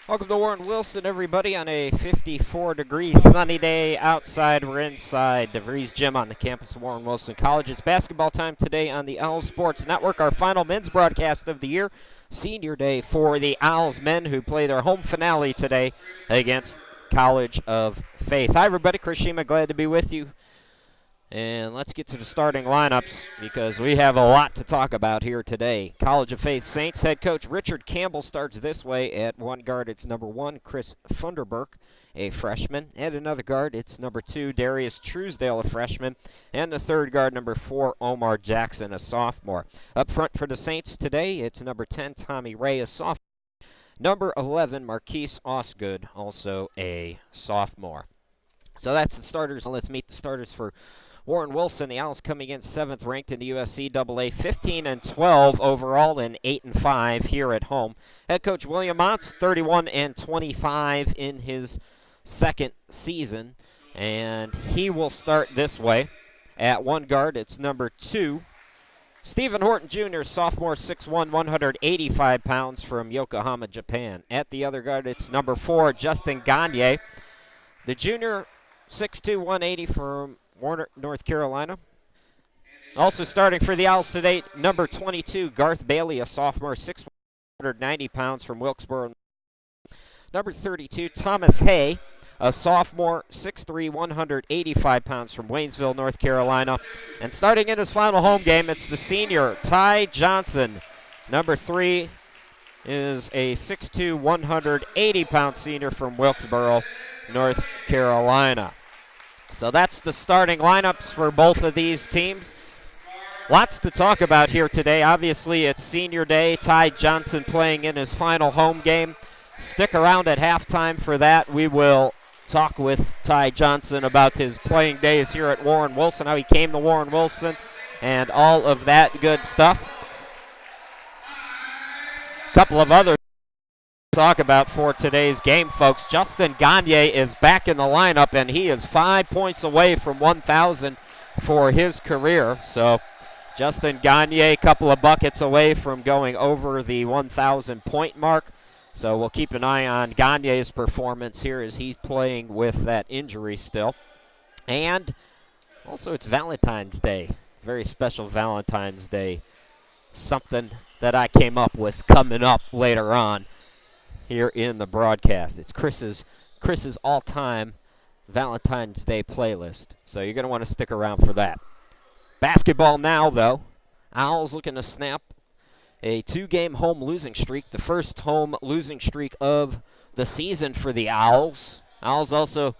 Welcome to Warren Wilson, everybody, on a 54-degree sunny day outside. We're inside DeVries Gym on the campus of Warren Wilson College. It's basketball time today on the Owls Sports Network, our final men's broadcast of the year. Senior day for the Owls men who play their home finale today against College of Faith. Hi, everybody. Chris Shima, glad to be with you. And let's get to the starting lineups because we have a lot to talk about here today. College of Faith Saints head coach Richard Campbell starts this way. At one guard, it's number 1, Chris Funderburk, a freshman. At another guard, it's number 2, Darius Truesdale, a freshman. And the third guard, number 4, Omar Jackson, a sophomore. Up front for the Saints today, it's number 10, Tommy Ray, a sophomore. Number 11, Marquise Osgood, also a sophomore. So that's the starters. Let's meet the starters for Warren Wilson. The Owls coming in 7th ranked in the USCAA, 15-12 overall and 8-5 here at home. Head coach William Montz, 31-25 in his second season, and he will start this way. At one guard, it's number 2, Stephen Horton Jr., sophomore, 6'1", 185 pounds from Yokohama, Japan. At the other guard, it's number 4, Justin Gagne, the junior, 6'2", 180 from Warner, North Carolina. Also starting for the Owls today, number 22, Garth Bailey, a sophomore, 6'1", 190 pounds from Wilkesboro. Number 32, Thomas Hay, a sophomore, 6'3", 185 pounds from Waynesville, North Carolina. And starting in his final home game, it's the senior, Ty Johnson. Number 3 is a 6'2", 180-pound senior from Wilkesboro, North Carolina. So that's the starting lineups for both of these teams. Lots to talk about here today. Obviously, it's senior day. Ty Johnson playing in his final home game. Stick around at halftime for that. We will talk with Ty Johnson about his playing days here at Warren Wilson, how he came to Warren Wilson, and all of that good stuff. A couple of other talk about for today's game, folks. Justin Gagne is back in the lineup, and he is 5 points away from 1,000 for his career. So Justin Gagne, a couple of buckets away from going over the 1,000 point mark. So we'll keep an eye on Gagne's performance here as he's playing with that injury still. And also it's Valentine's Day, very special Valentine's Day, something that I came up with coming up later on here in the broadcast. It's Chris's all-time Valentine's Day playlist, so you're going to want to stick around for that. Basketball now, though. Owls looking to snap a 2-game home losing streak, the first home losing streak of the season for the Owls. Owls also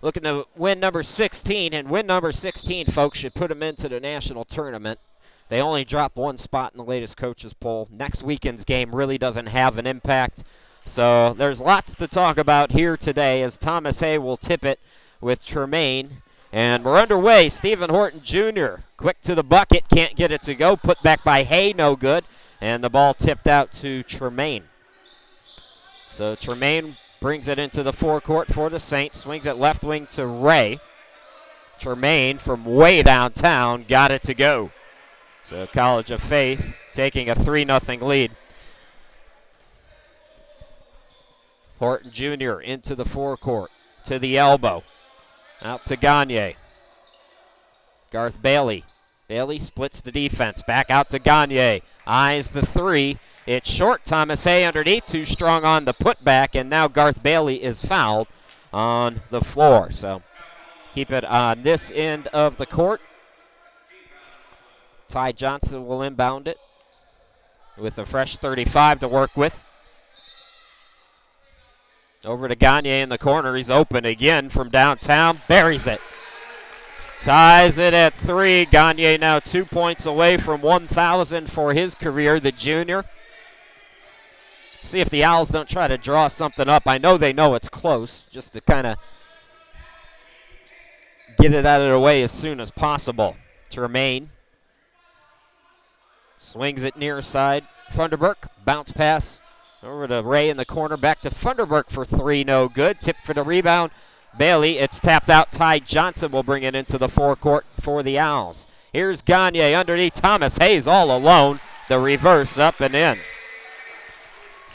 looking to win number 16, and win number 16, folks, should put them into the national tournament. They only dropped one spot in the latest coaches poll. Next weekend's game really doesn't have an impact. So there's lots to talk about here today as Thomas Hay will tip it with Tremaine. And we're underway. Stephen Horton Jr. quick to the bucket, can't get it to go. Put back by Hay, no good. And the ball tipped out to Tremaine. So Tremaine brings it into the forecourt for the Saints. Swings it left wing to Ray. Tremaine from way downtown got it to go. So College of Faith taking a 3-0 lead. Horton Jr. into the forecourt, to the elbow, out to Gagne. Garth Bailey. Bailey splits the defense, back out to Gagne. Eyes the 3. It's short. Thomas Hay underneath, too strong on the putback, and now Garth Bailey is fouled on the floor. So keep it on this end of the court. Ty Johnson will inbound it with a fresh 35 to work with. Over to Gagne in the corner. He's open again from downtown. Buries it. Ties it at 3. Gagne now 2 points away from 1,000 for his career, the junior. See if the Owls don't try to draw something up. I know they know it's close, just to kind of get it out of the way as soon as possible. Tremaine swings it near side. Funderburk, bounce pass. Over to Ray in the corner, back to Funderburk for 3, no good. Tip for the rebound, Bailey. It's tapped out. Ty Johnson will bring it into the forecourt for the Owls. Here's Gagne underneath Thomas Hayes all alone. The reverse up and in.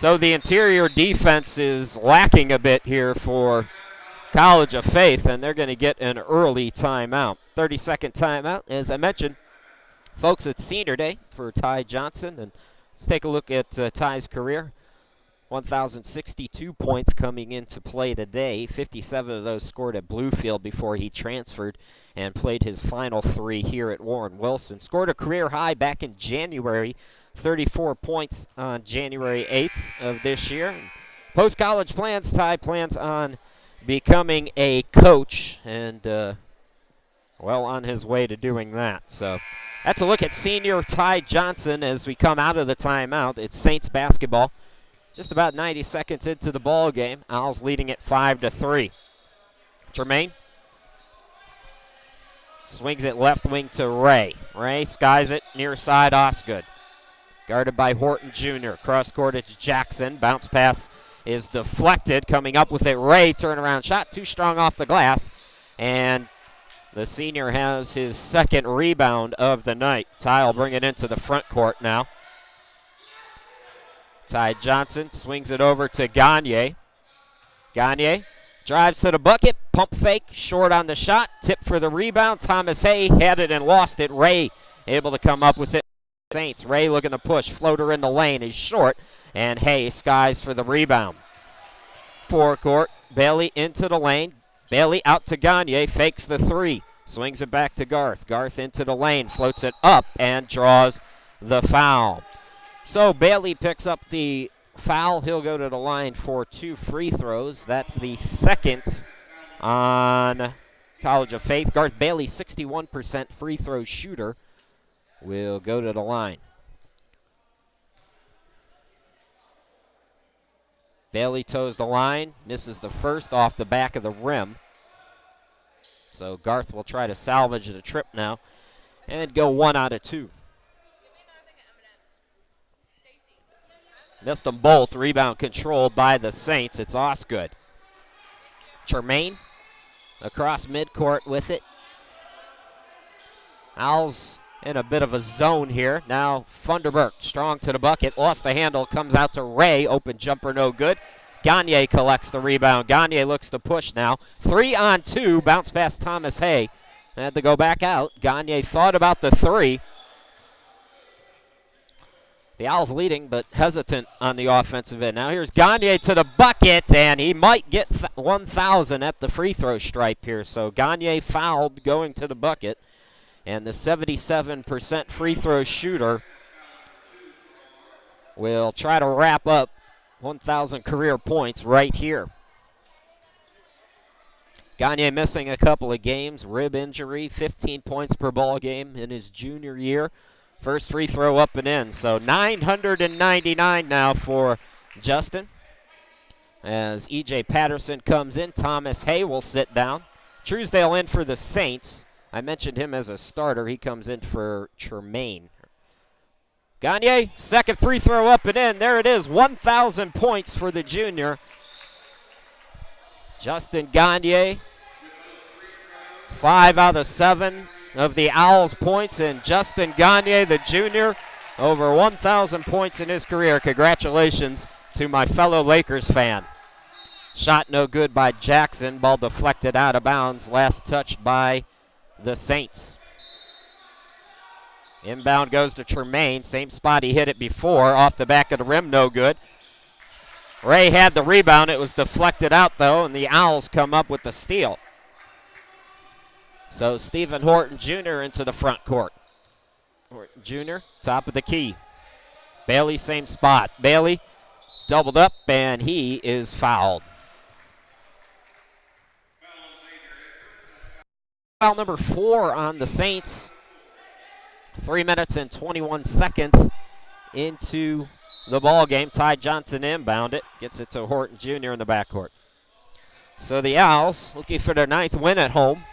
So the interior defense is lacking a bit here for College of Faith, and they're going to get an early timeout. 30-second timeout. As I mentioned, folks, it's senior day for Ty Johnson, and let's take a look at Ty's career. 1,062 points coming into play today. 57 of those scored at Bluefield before he transferred and played his final 3 here at Warren Wilson. Scored a career high back in January, 34 points on January 8th of this year. Post-college plans, Ty plans on becoming a coach, and well on his way to doing that. So that's a look at senior Ty Johnson as we come out of the timeout. It's Saints basketball. Just about 90 seconds into the ball game. Owls leading it 5-3. Tremaine swings it left wing to Ray. Ray skies it near side Osgood. Guarded by Horton Jr. Cross court, it's Jackson. Bounce pass is deflected. Coming up with it, Ray. Turnaround shot, too strong off the glass. And the senior has his second rebound of the night. Ty will bring it into the front court now. Ty Johnson swings it over to Gagne. Gagne drives to the bucket. Pump fake, short on the shot. Tip for the rebound. Thomas Hay had it and lost it. Ray able to come up with it. Saints. Ray looking to push. Floater in the lane is short. And Hay skies for the rebound. Forecourt. Bailey into the lane. Bailey out to Gagne. Fakes the 3. Swings it back to Garth. Garth into the lane. Floats it up and draws the foul. So Bailey picks up the foul. He'll go to the line for 2 free throws. That's the second on College of Faith. Garth Bailey, 61% free throw shooter, will go to the line. Bailey toes the line, misses the first off the back of the rim. So Garth will try to salvage the trip now and go 1 out of 2. Missed them both. Rebound controlled by the Saints. It's Osgood. Tremaine across midcourt with it. Owls in a bit of a zone here. Now Funderburk strong to the bucket. Lost the handle. Comes out to Ray. Open jumper no good. Gagne collects the rebound. Gagne looks to push now. 3 on 2. Bounce past Thomas Hay. Had to go back out. Gagne thought about the 3. The Owls leading, but hesitant on the offensive end. Now here's Gagne to the bucket, and he might get 1,000 at the free throw stripe here. So Gagne fouled going to the bucket, and the 77% free throw shooter will try to wrap up 1,000 career points right here. Gagne missing a couple of games, rib injury, 15 points per ball game in his junior year. First free throw up and in. So 999 now for Justin. As E.J. Patterson comes in, Thomas Hay will sit down. Truesdale in for the Saints. I mentioned him as a starter. He comes in for Tremaine. Gagne, second free throw up and in. There it is, 1,000 points for the junior. Justin Gagne, 5 out of 7 of the Owls' points, and Justin Gagne, the junior, over 1,000 points in his career. Congratulations to my fellow Lakers fan. Shot no good by Jackson. Ball deflected out of bounds. Last touched by the Saints. Inbound goes to Tremaine. Same spot he hit it before. Off the back of the rim, no good. Ray had the rebound. It was deflected out, though, and the Owls come up with the steal. So Stephen Horton Jr. into the front court. Horton Jr., top of the key. Bailey, same spot. Bailey doubled up, and he is fouled. Foul number 4 on the Saints. 3 minutes and 21 seconds into the ball game. Ty Johnson inbound it. Gets it to Horton Jr. in the backcourt. So the Owls looking for their 9th win at home.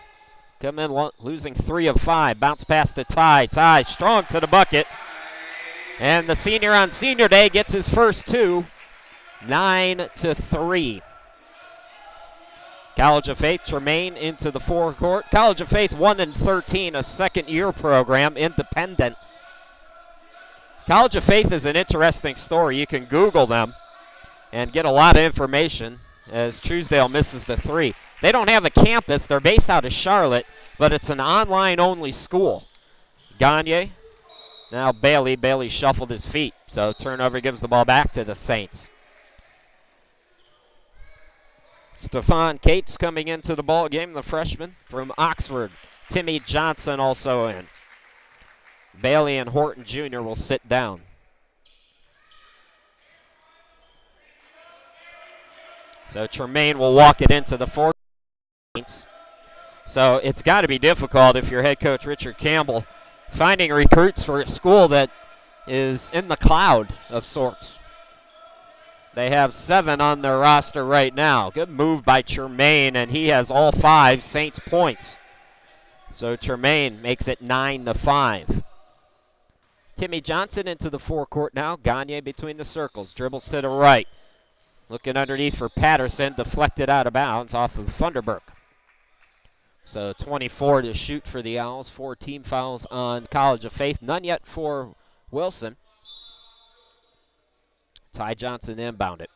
Come in losing 3 of 5. Bounce pass to Ty. Ty strong to the bucket. And the senior on senior day gets his first 2. 9-3. College of Faith, Tremaine into the forecourt. College of Faith 1-13, a second-year program, independent. College of Faith is an interesting story. You can Google them. and get a lot of information as Truesdale misses the three. They don't have a campus. They're based out of Charlotte, but it's an online-only school. Gagne, now Bailey. Bailey shuffled his feet, so turnover gives the ball back to the Saints. Stephon Cates coming into the ball game, the freshman from Oxford. Timmy Johnson also in. Bailey and Horton Jr. will sit down. So Tremaine will walk it into the four. So it's got to be difficult if you're head coach Richard Campbell finding recruits for a school that is in the cloud of sorts. They have 7 on their roster right now. Good move by Tremaine, and he has all 5 Saints points. So Tremaine makes it 9-5. Timmy Johnson into the forecourt now. Gagne between the circles. Dribbles to the right. Looking underneath for Patterson. Deflected out of bounds off of Funderburk. So 24 to shoot for the Owls. 4 team fouls on College of Faith. None yet for Wilson. Ty Johnson inbound it.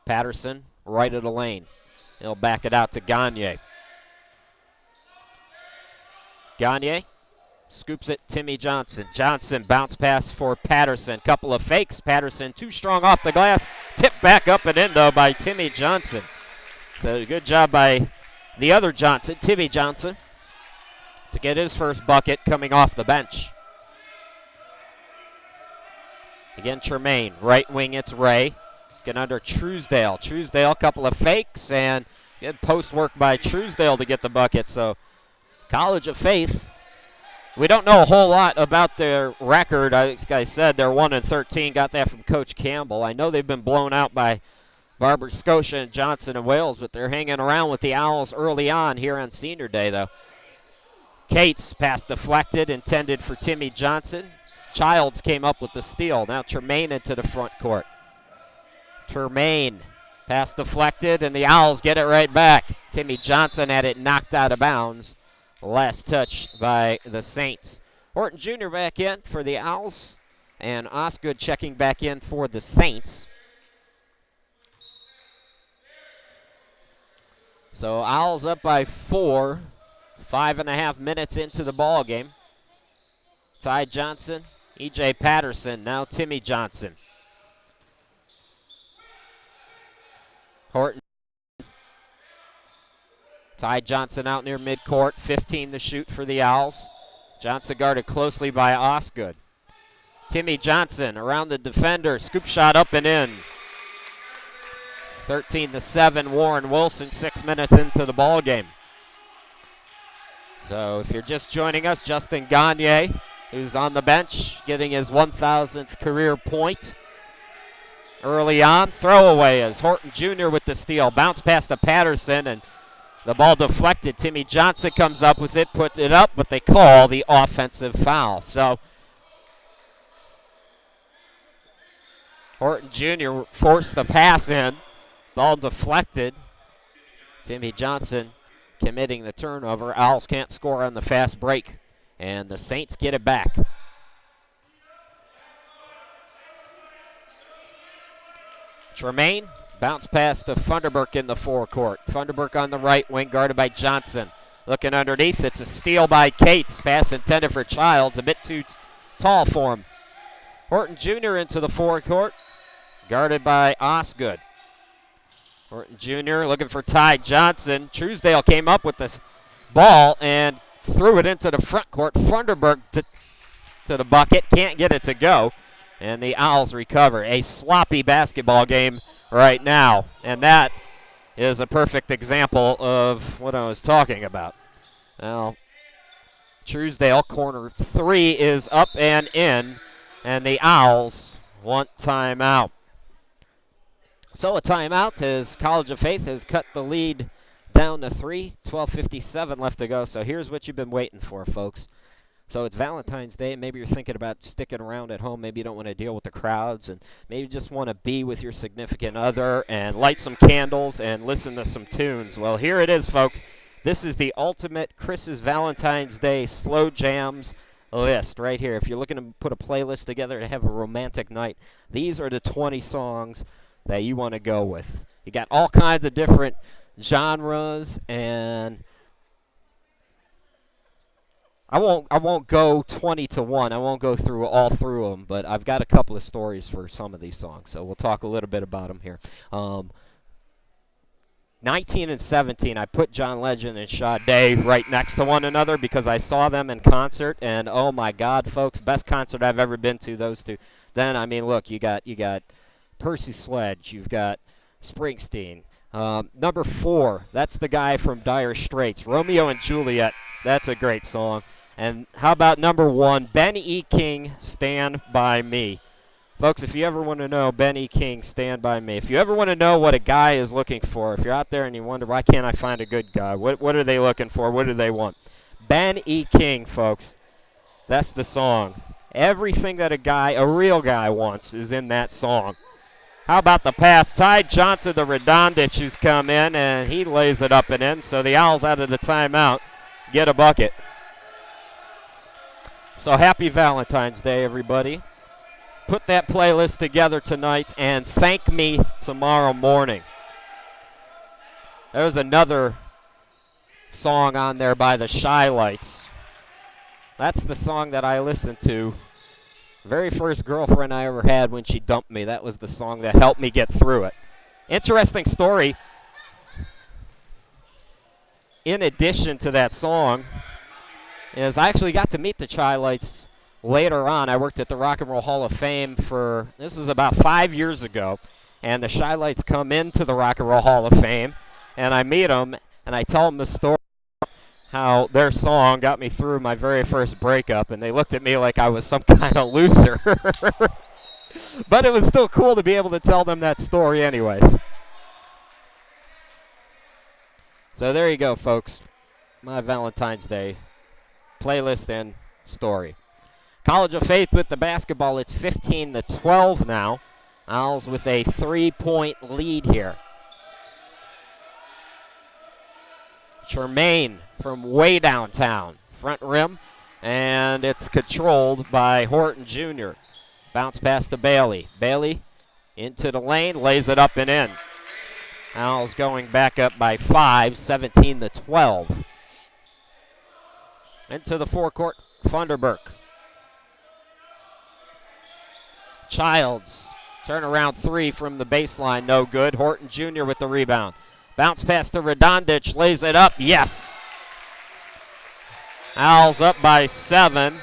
Patterson right of the lane. He'll back it out to Gagne. Gagne scoops it, Timmy Johnson. Johnson bounce pass for Patterson. Couple of fakes. Patterson too strong off the glass. Tipped back up and in though by Timmy Johnson. So good job by the other Johnson, Timmy Johnson, to get his first bucket coming off the bench. Again, Tremaine, right wing, it's Ray. Get under Truesdale. Truesdale, couple of fakes, and good post work by Truesdale to get the bucket. So, College of Faith, we don't know a whole lot about their record. Like I said, they're 1-13. Got that from Coach Campbell. I know they've been blown out by Barber Scotia and Johnson and Wales, but they're hanging around with the Owls early on here on Senior Day, though. Cates, pass deflected, intended for Timmy Johnson. Childs came up with the steal. Now Tremaine into the front court. Tremaine, pass deflected, and the Owls get it right back. Timmy Johnson had it knocked out of bounds. Last touch by the Saints. Horton Jr. back in for the Owls, and Osgood checking back in for the Saints. So Owls up by 4, 5.5 minutes into the ball game. Ty Johnson, E.J. Patterson, now Timmy Johnson. Horton. Ty Johnson out near midcourt, 15 to shoot for the Owls. Johnson guarded closely by Osgood. Timmy Johnson around the defender, scoop shot up and in. 13-7, Warren Wilson, 6 minutes into the ball game. So if you're just joining us, Justin Gagne, who's on the bench, getting his 1,000th career point early on. Throwaway as Horton Jr. with the steal. Bounce pass to Patterson, and the ball deflected. Timmy Johnson comes up with it, put it up, but they call the offensive foul. So Horton Jr. forced the pass in. Ball deflected. Timmy Johnson committing the turnover. Owls can't score on the fast break, and the Saints get it back. Tremaine, bounce pass to Funderburk in the forecourt. Funderburk on the right wing, guarded by Johnson. Looking underneath, it's a steal by Cates. Pass intended for Childs, a bit too tall for him. Horton Jr. into the forecourt, guarded by Osgood. Horton Jr. looking for Ty Johnson. Truesdale came up with the ball and threw it into the front court. Funderburk to the bucket, can't get it to go. And the Owls recover. A sloppy basketball game right now. And that is a perfect example of what I was talking about. Now, Truesdale, corner 3 is up and in. And the Owls want timeout. So a timeout as College of Faith has cut the lead down to 3. 12:57 left to go. So here's what you've been waiting for, folks. So it's Valentine's Day. Maybe you're thinking about sticking around at home. Maybe you don't want to deal with the crowds, and maybe you just want to be with your significant other and light some candles and listen to some tunes. Well, here it is, folks. This is the ultimate Chris's Valentine's Day slow jams list right here. If you're looking to put a playlist together to have a romantic night, these are the 20 songs that you want to go with. You got all kinds of different genres, and I won't go 20 to 1. I won't go through all through them, but I've got a couple of stories for some of these songs, so we'll talk a little bit about them here. 19 and 17, I put John Legend and Sade right next to one another because I saw them in concert, and oh my God, folks, best concert I've ever been to, those two. Then, I mean, look, you got Percy Sledge, you've got Springsteen. Number 4, that's the guy from Dire Straits, Romeo and Juliet. That's a great song. And how about number 1, Ben E. King, Stand By Me. Folks, if you ever want to know, Ben E. King, Stand By Me. If you ever want to know what a guy is looking for, if you're out there and you wonder, why can't I find a good guy? What are they looking for? What do they want? Ben E. King, folks. That's the song. Everything that a real guy wants is in that song. How about the pass? Ty Johnson, the Redondich, who's come in, and he lays it up and in. So the Owls out of the timeout get a bucket. So happy Valentine's Day, everybody. Put that playlist together tonight and thank me tomorrow morning. There's another song on there by the Shy-Lights. That's the song that I listened to. Very first girlfriend I ever had when she dumped me. That was the song that helped me get through it. Interesting story. In addition to that song, is I actually got to meet the Shy-Lights later on. I worked at the Rock and Roll Hall of Fame this is about 5 years ago, and the Shy-Lights come into the Rock and Roll Hall of Fame, and I meet them, and I tell them the story, how their song got me through my very first breakup, and they looked at me like I was some kind of loser. But it was still cool to be able to tell them that story anyways. So there you go, folks. My Valentine's Day playlist and story. College of Faith with the basketball. It's 15-12 now. Owls with a 3-point lead here. Tremaine from way downtown. Front rim, and it's controlled by Horton Jr. Bounce pass to Bailey. Bailey into the lane, lays it up and in. Owls going back up by 5, 17-12. Into the forecourt, Funderburk. Childs, turnaround 3 from the baseline, no good. Horton Jr. with the rebound. Bounce pass to Redondich, lays it up, yes. Owls up by 7,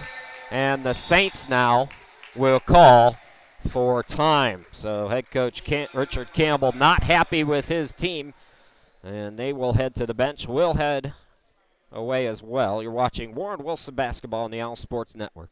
and the Saints now will call for time. So head coach Richard Campbell not happy with his team, and they will head to the bench. We'll head away as well. You're watching Warren Wilson basketball on the Owl Sports Network.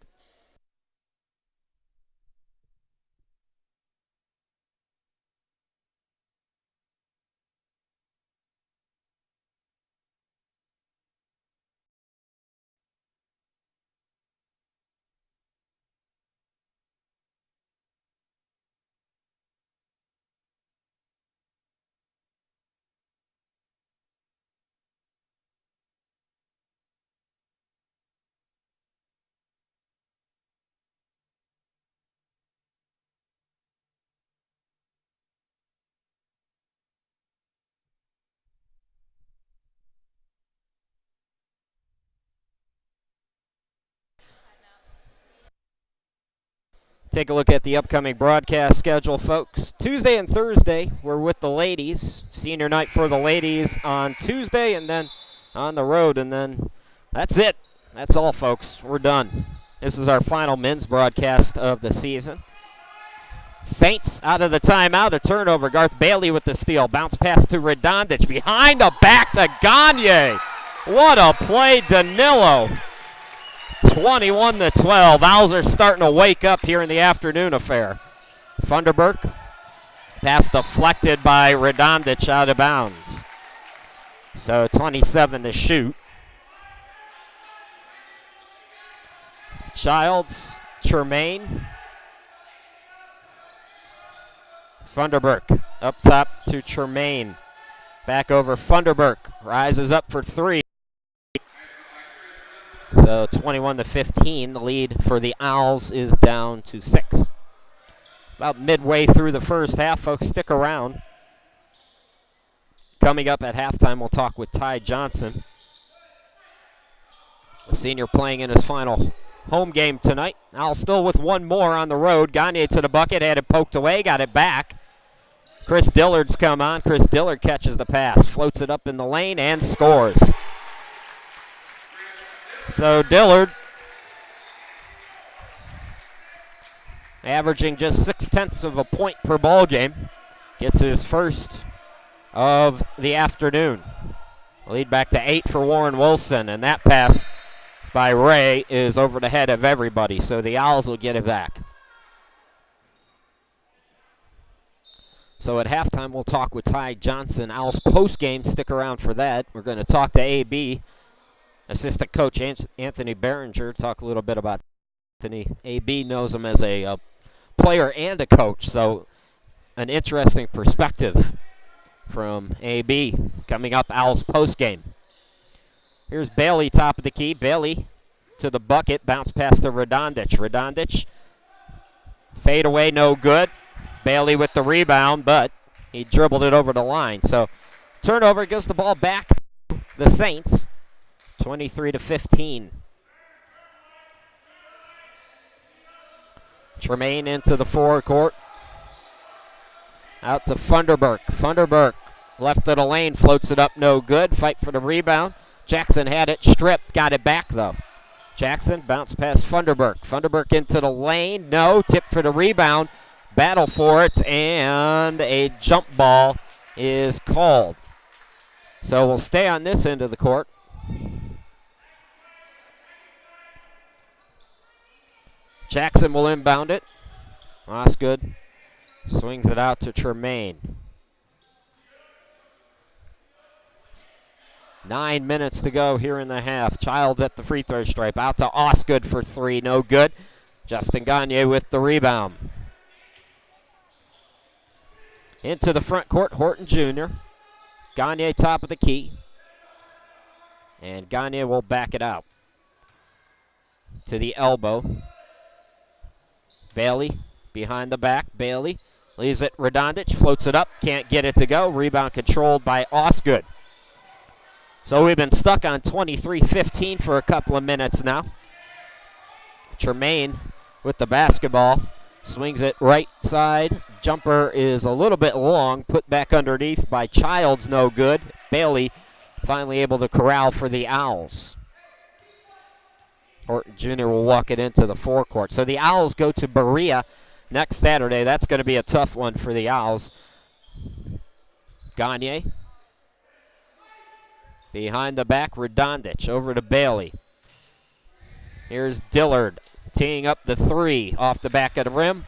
Take a look at the upcoming broadcast schedule, folks. Tuesday and Thursday, we're with the ladies. Senior night for the ladies on Tuesday, and then on the road, and then that's it. That's all, folks. We're done. This is our final men's broadcast of the season. Saints out of the timeout. A turnover. Garth Bailey with the steal. Bounce pass to Redondich. Behind the back to Gagne. What a play, Danilo. 21-12. Owls are starting to wake up here in the afternoon affair. Funderburk. Pass deflected by Redondich out of bounds. So 27 to shoot. Childs, Tremaine. Funderburk up top to Tremaine. Back over Funderburk. Rises up for 3. So 21-15, the lead for the Owls is down to 6. about midway through the first half. Folks, stick around. Coming up at halftime, we'll talk with Ty Johnson, a senior playing in his final home game tonight. Now still with one more on the road. Gagne to the bucket, had it poked away, got it back. Chris Dillard's come on. Chris Dillard catches the pass, floats it up in the lane, and scores. So Dillard, averaging just 0.6 of a point per ball game, gets his first of the afternoon. Lead back to 8 for Warren Wilson, and that pass by Ray is over the head of everybody, so the Owls will get it back. So at halftime, we'll talk with Ty Johnson. Owls post-game, stick around for that. We're going to talk to AB, assistant coach Anthony Behringer, talk a little bit about Anthony. AB knows him as a player and a coach, so an interesting perspective from AB coming up Owls post-game. Here's Bailey, top of the key. Bailey to the bucket, bounce pass to Radonjic. Radonjic, fade away, no good. Bailey with the rebound, but he dribbled it over the line. So turnover, gives the ball back to the Saints, 23-15. Tremaine into the forecourt. Out to Funderburk. Funderburk left of the lane, floats it up, no good. Fight for the rebound. Jackson had it stripped, got it back though. Jackson bounce past Funderburk. Funderburk into the lane, no. Tip for the rebound. Battle for it, and a jump ball is called. So we'll stay on this end of the court. Jackson will inbound it. Osgood swings it out to Tremaine. 9 minutes to go here in the half. Childs at the free throw stripe. Out to Osgood for 3, no good. Justin Gagne with the rebound. Into the front court, Horton Jr. Gagne top of the key. And Gagne will back it out. To the elbow. Bailey behind the back. Bailey leaves it. Radonjic floats it up. Can't get it to go. Rebound controlled by Osgood. So we've been stuck on 23-15 for a couple of minutes now. Tremaine with the basketball. Swings it right side. Jumper is a little bit long. Put back underneath by Childs, no good. Bailey finally able to corral for the Owls. Horton Jr. will walk it into the forecourt. So the Owls go to Berea next Saturday. That's going to be a tough one for the Owls. Gagne. Behind the back, Radonjic over to Bailey. Here's Dillard teeing up the 3 off the back of the rim.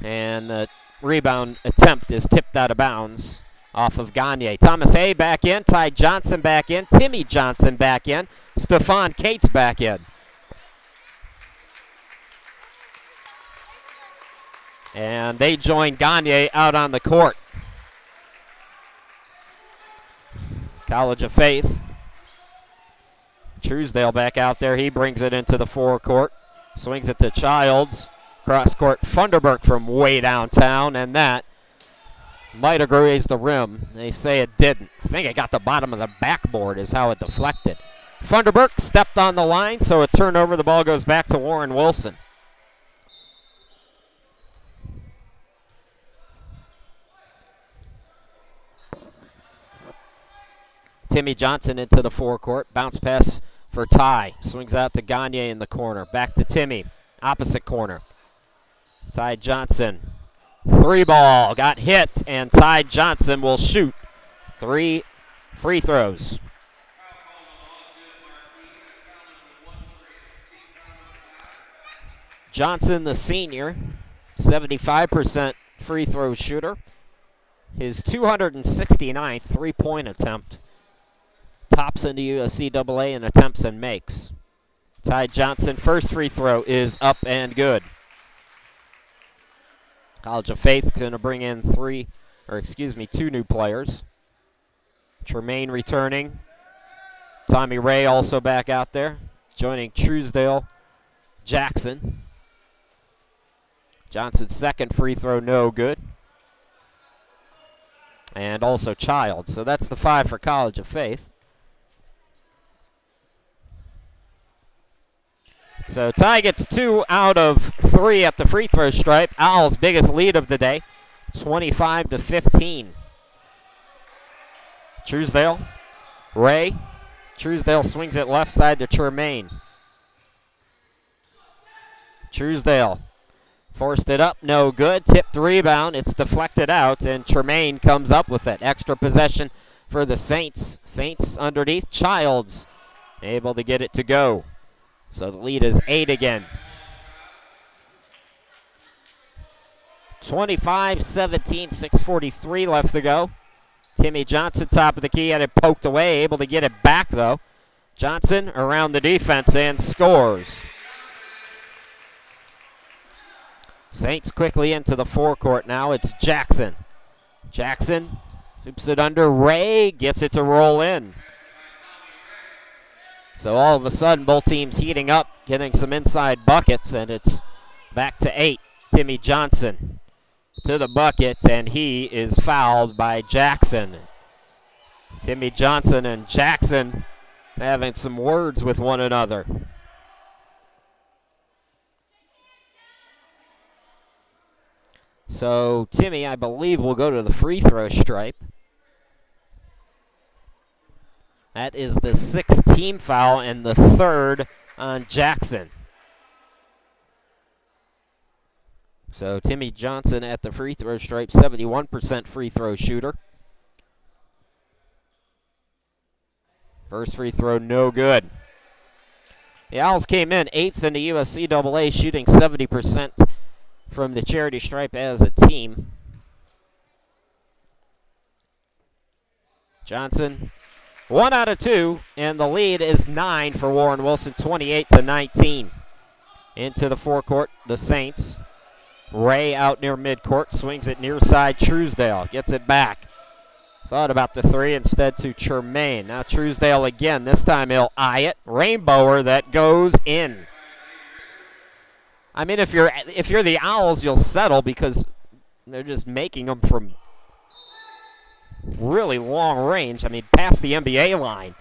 And the rebound attempt is tipped out of bounds off of Gagne. Thomas Hay back in. Ty Johnson back in. Timmy Johnson back in. Stephon Cates back in. And they join Gagne out on the court. College of Faith. Truesdale back out there. He brings it into the forecourt. Swings it to Childs. Cross court, Funderburk from way downtown, and that might have grazed the rim. They say it didn't. I think it got the bottom of the backboard is how it deflected. Funderburk stepped on the line, so a turnover. The ball goes back to Warren Wilson. Timmy Johnson into the forecourt. Bounce pass for Ty. Swings out to Gagne in the corner. Back to Timmy. Opposite corner. Ty Johnson. 3 ball. Got hit, and Ty Johnson will shoot 3 free throws. Johnson, the senior, 75% free throw shooter. His 269th three-point attempt. Tops in the USCAA in attempts and makes. Ty Johnson, first free throw is up and good. College of Faith going to bring in 2 new players. Tremaine returning. Tommy Ray also back out there. Joining Truesdale, Jackson. Johnson's second free throw, no good. And also Childs. So that's the 5 for College of Faith. So Ty gets 2 out of 3 at the free throw stripe. Owls' biggest lead of the day, 25-15. Truesdale, Ray. Truesdale swings it left side to Tremaine. Truesdale forced it up, no good. Tipped rebound, it's deflected out, and Tremaine comes up with it. Extra possession for the Saints. Saints underneath. Childs able to get it to go. So the lead is 8 again. 25-17, 6:43 left to go. Timmy Johnson, top of the key, had it poked away, able to get it back though. Johnson around the defense and scores. Saints quickly into the forecourt now. It's Jackson. Jackson sweeps it under. Ray gets it to roll in. So all of a sudden, both teams heating up, getting some inside buckets, and it's back to 8. Timmy Johnson to the bucket, and he is fouled by Jackson. Timmy Johnson and Jackson having some words with one another. So Timmy, I believe, will go to the free throw stripe. That is the 6th team foul and the 3rd on Jackson. So Timmy Johnson at the free throw stripe, 71% free throw shooter. First free throw, no good. The Owls came in 8th in the USCAA, shooting 70% from the charity stripe as a team. Johnson, 1 out of 2, and the lead is 9 for Warren Wilson, 28-19. Into the forecourt, the Saints. Ray out near midcourt, swings it near side. Truesdale gets it back. Thought about the 3, instead to Tremaine. Now Truesdale again. This time he'll eye it. Rainbower that goes in. I mean, if you're the Owls, you'll settle because they're just making them from really long range. I mean, past the NBA line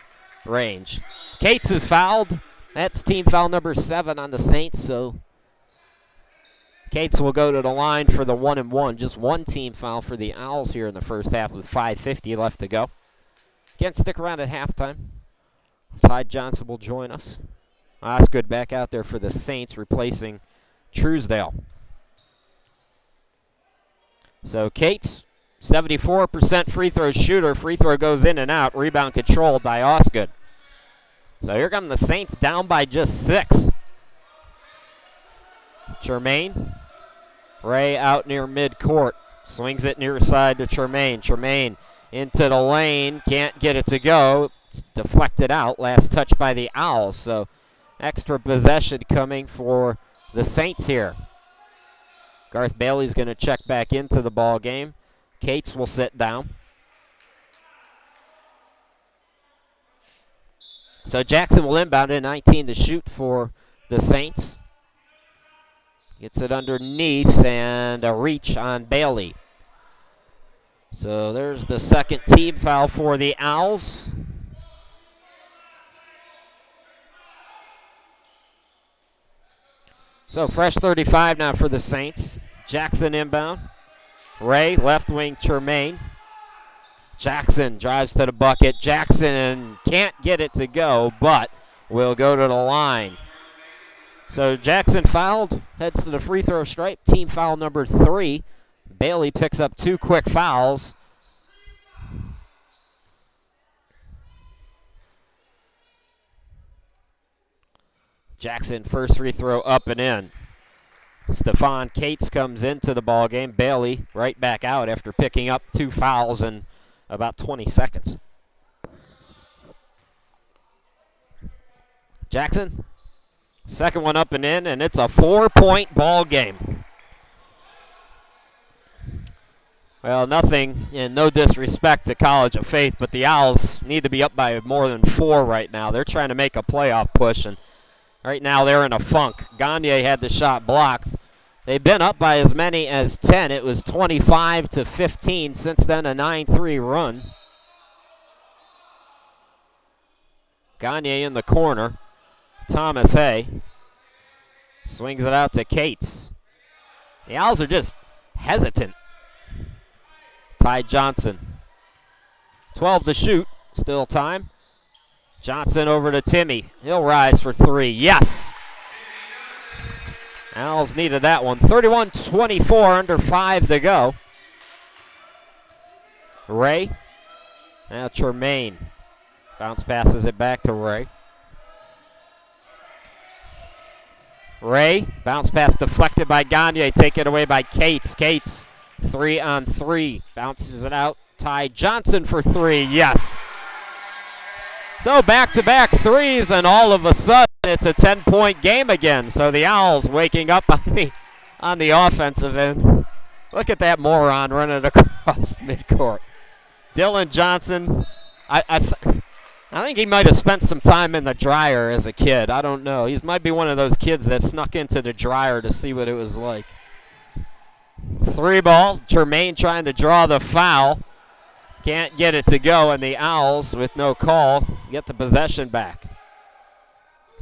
range. Cates is fouled. That's team foul number 7 on the Saints, so Cates will go to the line for the 1-and-1. Just one team foul for the Owls here in the first half with 5:50 left to go. Again, stick around at halftime. Ty Johnson will join us. Osgood back out there for the Saints, replacing Truesdale. So Cates, 74% free throw shooter. Free throw goes in and out. Rebound controlled by Osgood. So here come the Saints down by just 6. Tremaine. Ray out near midcourt. Swings it near side to Tremaine. Tremaine into the lane. Can't get it to go. It's deflected out. Last touch by the Owls. So extra possession coming for the Saints here. Garth Bailey's going to check back into the ball game. Cates will sit down. So Jackson will inbound in 19 to shoot for the Saints. Gets it underneath and a reach on Bailey. So there's the second team foul for the Owls. So fresh 35 now for the Saints. Jackson inbound. Ray, left wing, Tremaine. Jackson drives to the bucket. Jackson can't get it to go, but will go to the line. So Jackson fouled, heads to the free throw stripe. Team foul number 3. Bailey picks up 2 quick fouls. Jackson, first free throw up and in. Stephon Cates comes into the ball game. Bailey right back out after picking up 2 fouls in about 20 seconds. Jackson, second one up and in, and it's a 4-point ball game. Well, nothing, and no disrespect to College of Faith, but the Owls need to be up by more than 4 right now. They're trying to make a playoff push, and right now they're in a funk. Gagne had the shot blocked, They've been up by as many as 10. It was 25-15. Since then, a 9-3 run. Gagne in the corner. Thomas Hay swings it out to Cates. The Owls are just hesitant. Ty Johnson. 12 to shoot. Still time. Johnson over to Timmy. He'll rise for three. Yes! Owls needed that one. 31-24, under 5 to go. Ray. Now Tremaine. Bounce passes it back to Ray. Ray. Bounce pass deflected by Gagne. Taken away by Cates. Cates. 3-on-3. Bounces it out. Ty Johnson for three. Yes. So back-to-back threes, and all of a sudden it's a 10-point game again. So the Owls waking up on the offensive end. Look at that moron running across midcourt. Dylan Johnson, I think he might have spent some time in the dryer as a kid. I don't know. He might be one of those kids that snuck into the dryer to see what it was like. Three ball, Tremaine trying to draw the foul. Can't get it to go, and the Owls, with no call, get the possession back.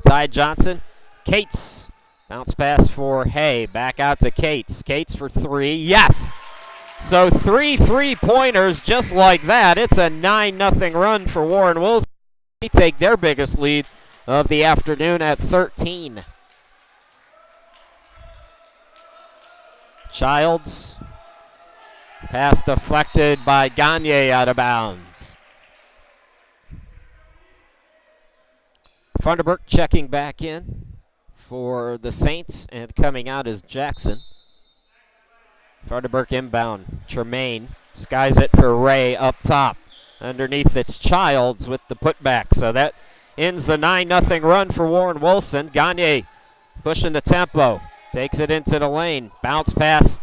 Ty Johnson, Cates. Bounce pass for Hay. Back out to Cates. Cates for three. Yes! So 3 3-pointers just like that. It's a 9-0 run for Warren Wilson. They take their biggest lead of the afternoon at 13. Childs. Pass deflected by Gagne out of bounds. Funderburk checking back in for the Saints, and coming out is Jackson. Funderburk inbound. Tremaine skies it for Ray up top. Underneath it's Childs with the putback. So that ends the 9-0 run for Warren Wilson. Gagne pushing the tempo. Takes it into the lane. Bounce pass.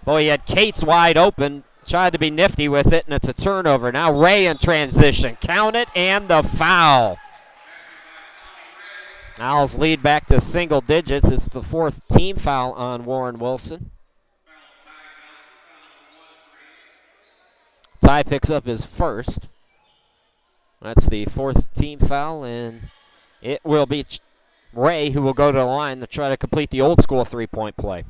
Boy, he had Cates wide open. Tried to be nifty with it, and it's a turnover. Now Ray in transition. Count it, and the foul. Owls lead back to single digits. It's the 4th team foul on Warren Wilson. Ty picks up his first. That's the 4th team foul, and it will be Ray who will go to the line to try to complete the old school three-point play.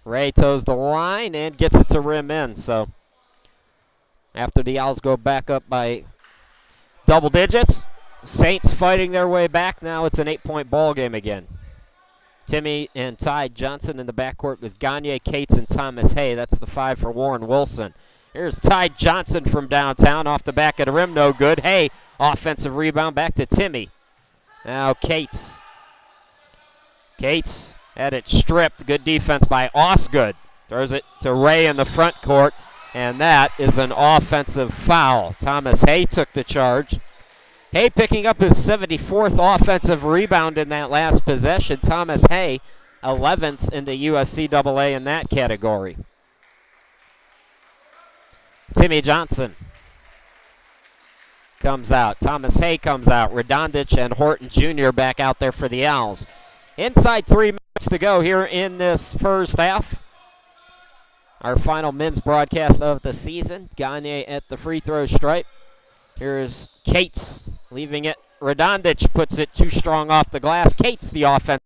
Ray toes the line and gets it to rim in. So after the Owls go back up by double digits, Saints fighting their way back. Now it's an 8-point ball game again. Timmy and Ty Johnson in the backcourt with Gagne, Cates, and Thomas Hay. That's the 5 for Warren Wilson. Here's Ty Johnson from downtown off the back of the rim. No good. Hay, offensive rebound back to Timmy. Now Cates. Cates had it stripped. Good defense by Osgood. Throws it to Ray in the front court, and that is an offensive foul. Thomas Hay took the charge. Hay picking up his 74th offensive rebound in that last possession. Thomas Hay, 11th in the USCAA in that category. Timmy Johnson comes out. Thomas Hay comes out. Radonjic and Horton Jr. back out there for the Owls. Inside 3 minutes to go here in this first half. Our final men's broadcast of the season. Gagne at the free throw stripe. Here's Cates leaving it. Radonjic puts it too strong off the glass. Cates the offense.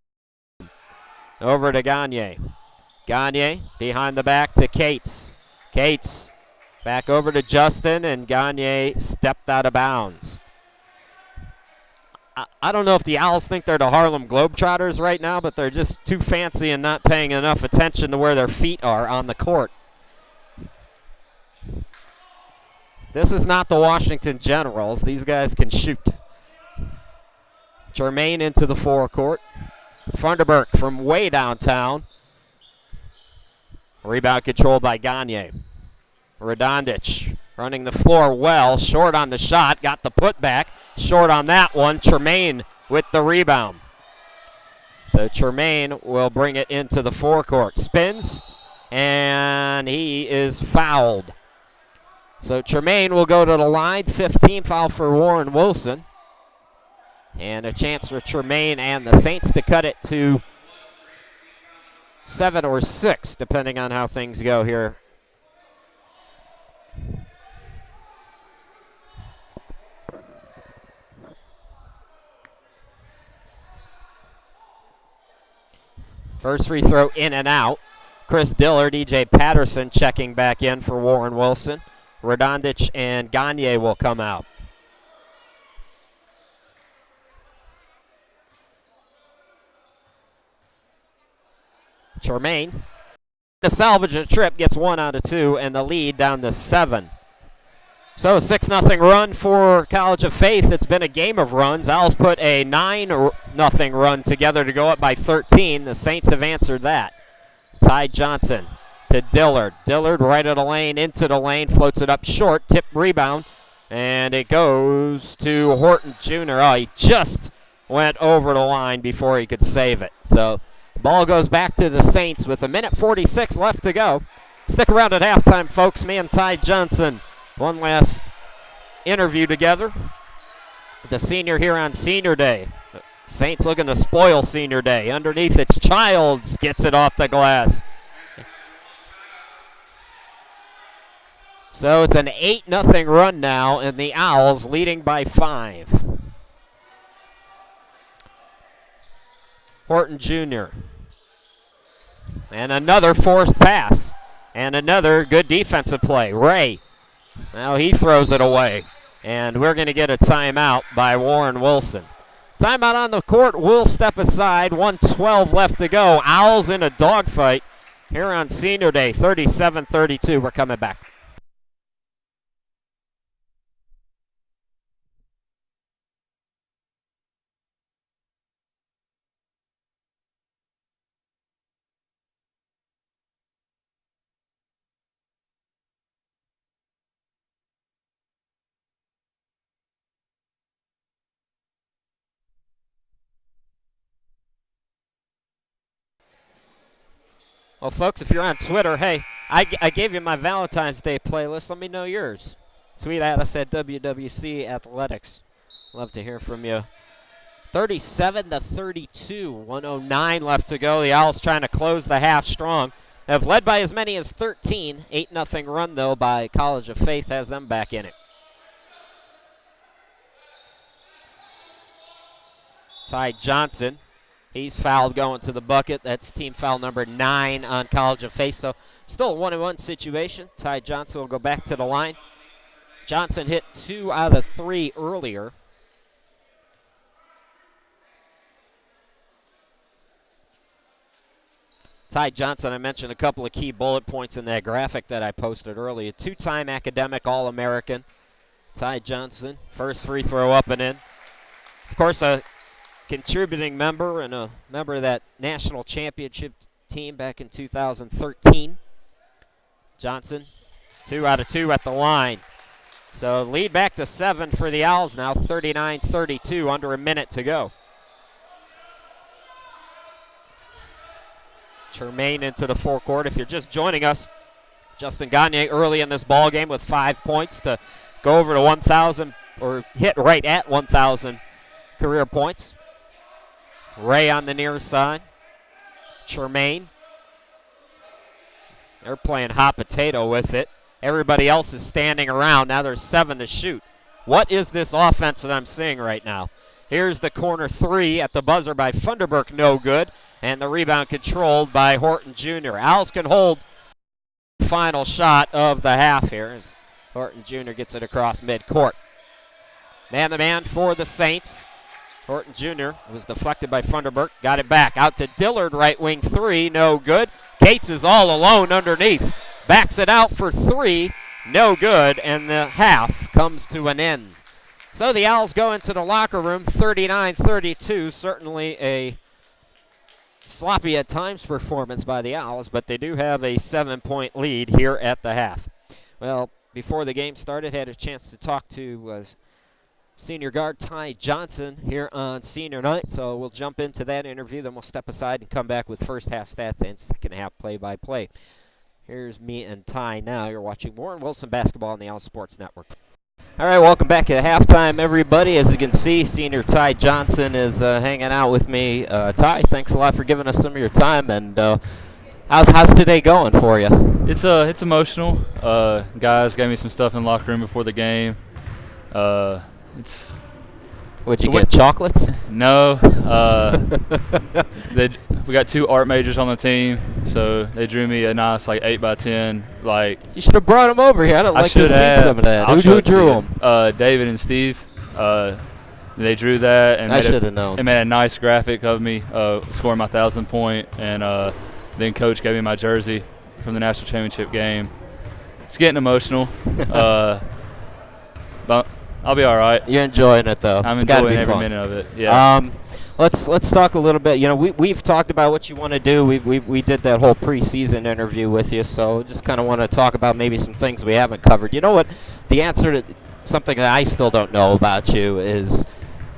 Over to Gagne. Gagne behind the back to Cates. Cates back over to Justin, and Gagne stepped out of bounds. I don't know if the Owls think they're the Harlem Globetrotters right now, but they're just too fancy and not paying enough attention to where their feet are on the court. This is not the Washington Generals. These guys can shoot. Tremaine into the forecourt. Funderburk from way downtown. Rebound controlled by Gagne. Radonjic running the floor well. Short on the shot. Got the putback. Short on that one. Tremaine with the rebound. So Tremaine will bring it into the forecourt. Spins, and he is fouled. So Tremaine will go to the line. 15 foul for Warren Wilson. And a chance for Tremaine and the Saints to cut it to 7 or 6, depending on how things go here. First free throw in and out. Chris Dillard, E.J. Patterson checking back in for Warren Wilson. Radonjic and Gagne will come out. Tremaine to salvage a trip, gets 1 out of 2, and the lead down to 7. So 6-0 run for College of Faith. It's been a game of runs. Owls put a 9-0 run together to go up by 13. The Saints have answered that. Ty Johnson to Dillard. Dillard right of the lane, into the lane, floats it up short, tip rebound, and it goes to Horton Jr. Oh, he just went over the line before he could save it. So the ball goes back to the Saints with 1:46 left to go. Stick around at halftime, folks. Me and Ty Johnson, one last interview together. The senior here on Senior Day. Saints looking to spoil Senior Day. Underneath, it's Childs, gets it off the glass. So it's an 8-0 run now, and the Owls leading by 5. Horton Jr. And another forced pass. And another good defensive play. Ray. Now he throws it away. And we're going to get a timeout by Warren Wilson. Timeout on the court will step aside. 1:12 left to go. Owls in a dogfight here on Senior Day. 37-32. We're coming back. Well, folks, if you're on Twitter, hey, I gave you my Valentine's Day playlist. Let me know yours. Tweet at us at WWC Athletics. Love to hear from you. 37-32, 109 left to go. The Owls trying to close the half strong. Have led by as many as 13. 8-0 run, though, by College of Faith has them back in it. Ty Johnson. He's fouled going to the bucket. That's team foul number 9 on College of Faith. So still a 1-1 situation. Ty Johnson will go back to the line. Johnson hit 2 out of 3 earlier. Ty Johnson, I mentioned a couple of key bullet points in that graphic that I posted earlier. 2-time academic All-American. Ty Johnson, first free throw up and in. Of course, a contributing member and a member of that national championship team back in 2013. Johnson, 2 out of 2 at the line. So lead back to 7 for the Owls now, 39-32, under a minute to go. Tremaine into the forecourt. If you're just joining us, Justin Gagne early in this ball game with 5 points to go over to 1,000, or hit right at 1,000 career points. Ray on the near side. Tremaine. They're playing hot potato with it. Everybody else is standing around. Now there's 7 to shoot. What is this offense that I'm seeing right now? Here's the corner 3 at the buzzer by Funderburk, no good. And the rebound controlled by Horton Jr. Owls can hold the final shot of the half here as Horton Jr. gets it across midcourt. Man-to-man for the Saints. Horton Jr. was deflected by Funderburk. Got it back. Out to Dillard, right wing 3. No good. Cates is all alone underneath. Backs it out for 3. No good. And the half comes to an end. So the Owls go into the locker room 39-32. Certainly a sloppy at times performance by the Owls, but they do have a 7-point lead here at the half. Well, before the game started, had a chance to talk to senior guard Ty Johnson here on senior night. So we'll jump into that interview, then we'll step aside and come back with first half stats and second half play-by-play. Here's me and Ty now. You're watching Warren Wilson basketball on the Owl Sports Network. All right, welcome back at halftime, everybody. As you can see, senior Ty Johnson is hanging out with me. Ty, thanks a lot for giving us some of your time. And how's today going for you? It's emotional. Guys gave me some stuff in the locker room before the game. What'd you get, chocolates? No. We got 2 art majors on the team, so they drew me a nice 8x10. You should have brought them over here. I'd like to see some of that. Who drew them? David and Steve. They drew that and I should have known. They made a nice graphic of me scoring my 1,000-point, and then Coach gave me my jersey from the national championship game. It's getting emotional, but I'll be all right. You're enjoying it, though. I'm it's enjoying every minute of it. Yeah. Let's talk a little bit. You know, we've talked about what you want to do. We did that whole preseason interview with you, so just kind of want to talk about maybe some things we haven't covered. You know what? The answer to something that I still don't know about you is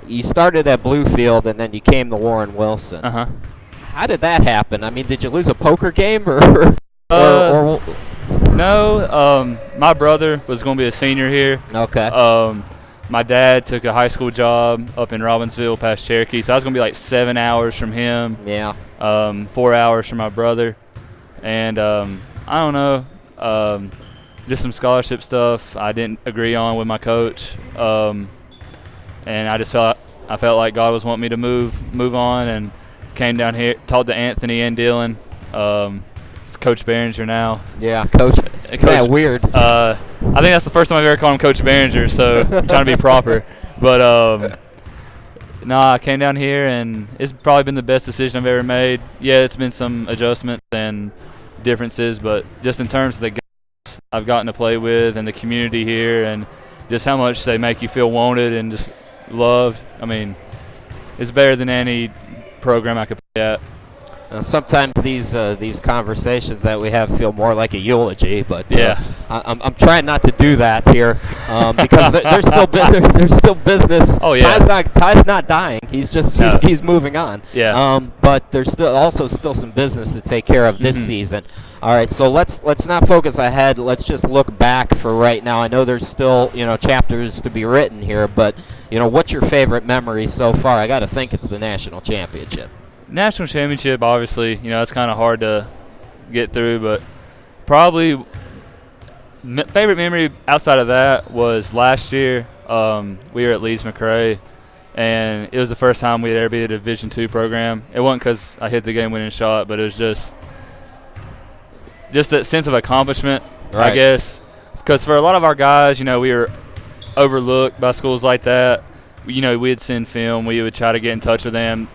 you started at Bluefield and then you came to Warren Wilson. Uh-huh. How did that happen? I mean, did you lose a poker game or No. My brother was going to be a senior here. Okay. My dad took a high school job up in Robbinsville past Cherokee, so I was going to be 7 hours from him. Yeah. 4 hours from my brother. And I don't know, just some scholarship stuff I didn't agree on with my coach. And I felt like God was wanting me to move on, and came down here, talked to Anthony and Dylan. It's Coach Behringer now. Yeah, Coach. Yeah, weird. I think that's the first time I've ever called him Coach Behringer, so I'm trying to be proper. But I came down here, and it's probably been the best decision I've ever made. Yeah, it's been some adjustments and differences, but just in terms of the guys I've gotten to play with and the community here, and just how much they make you feel wanted and just loved, I mean, it's better than any program I could play at. Sometimes these conversations that we have feel more like a eulogy, but yeah, I'm trying not to do that here because there's still business. Oh yeah, Ty's not dying. He's just he's moving on. Yeah. But there's still some business to take care of this season. All right, so let's not focus ahead. Let's just look back for right now. I know there's still chapters to be written here, but what's your favorite memory so far? I got to think it's the national championship. National championship, obviously, it's kind of hard to get through, but probably favorite memory outside of that was last year. We were at Leeds-McRae, and it was the first time we'd ever beat a Division II program. It wasn't because I hit the game-winning shot, but it was just that sense of accomplishment, right. I guess. Because for a lot of our guys, we were overlooked by schools like that. We'd send film. We would try to get in touch with them,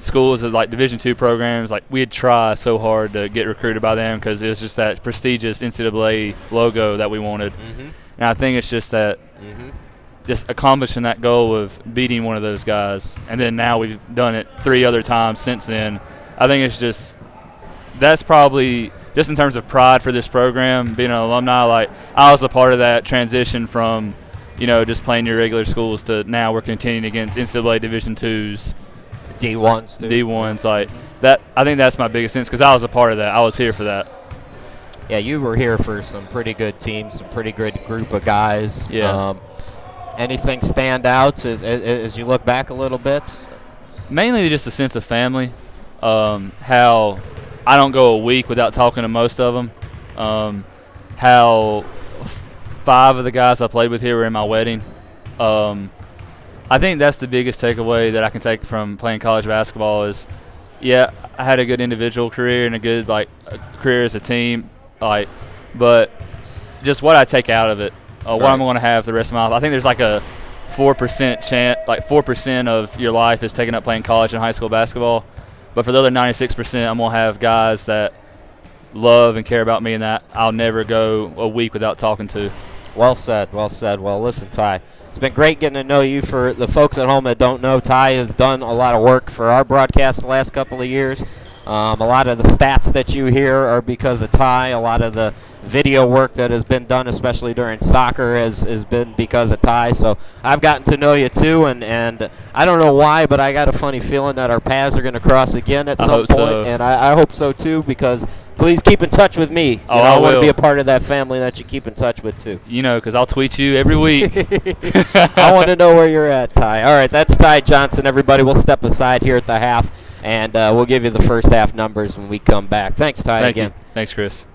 schools of Division II programs, we'd try so hard to get recruited by them because it was just that prestigious NCAA logo that we wanted. Mm-hmm. And I think it's just that just accomplishing that goal of beating one of those guys. And then now we've done it 3 other times since then. I think it's just that's probably just in terms of pride for this program, being an alumni. I was a part of that transition from, just playing your regular schools to now we're competing against NCAA Division IIs. D1s, too. D1s, that. I think that's my biggest sense because I was a part of that. I was here for that. Yeah, you were here for some pretty good teams, some pretty good group of guys. Yeah. Anything stand out as you look back a little bit? Mainly just a sense of family. How I don't go a week without talking to most of them. How 5 of the guys I played with here were in my wedding. I think that's the biggest takeaway that I can take from playing college basketball is, I had a good individual career and a good career as a team, but just what I take out of it, what I'm going to have the rest of my life. I think there's a 4% chance, 4% of your life is taken up playing college and high school basketball, but for the other 96%, I'm going to have guys that love and care about me and that I'll never go a week without talking to. Well said, well said. Well, listen, Ty, it's been great getting to know you. For the folks at home that don't know, Ty has done a lot of work for our broadcast the last couple of years. A lot of the stats that you hear are because of Ty. A lot of the video work that has been done, especially during soccer, has been because of Ty. So I've gotten to know you too, and I don't know why, but I got a funny feeling that our paths are going to cross again at I some hope point, so. and I hope so too, because please keep in touch with me. Oh, I I want to be will. a part of that family that you keep in touch with too. You know, because I'll tweet you every week. I want to know where you're at, Ty. All right, that's Ty Johnson. Everybody, we'll step aside here at the half, and we'll give you the first half numbers when we come back. Thanks, Ty, Thank again. you. Thanks, Chris.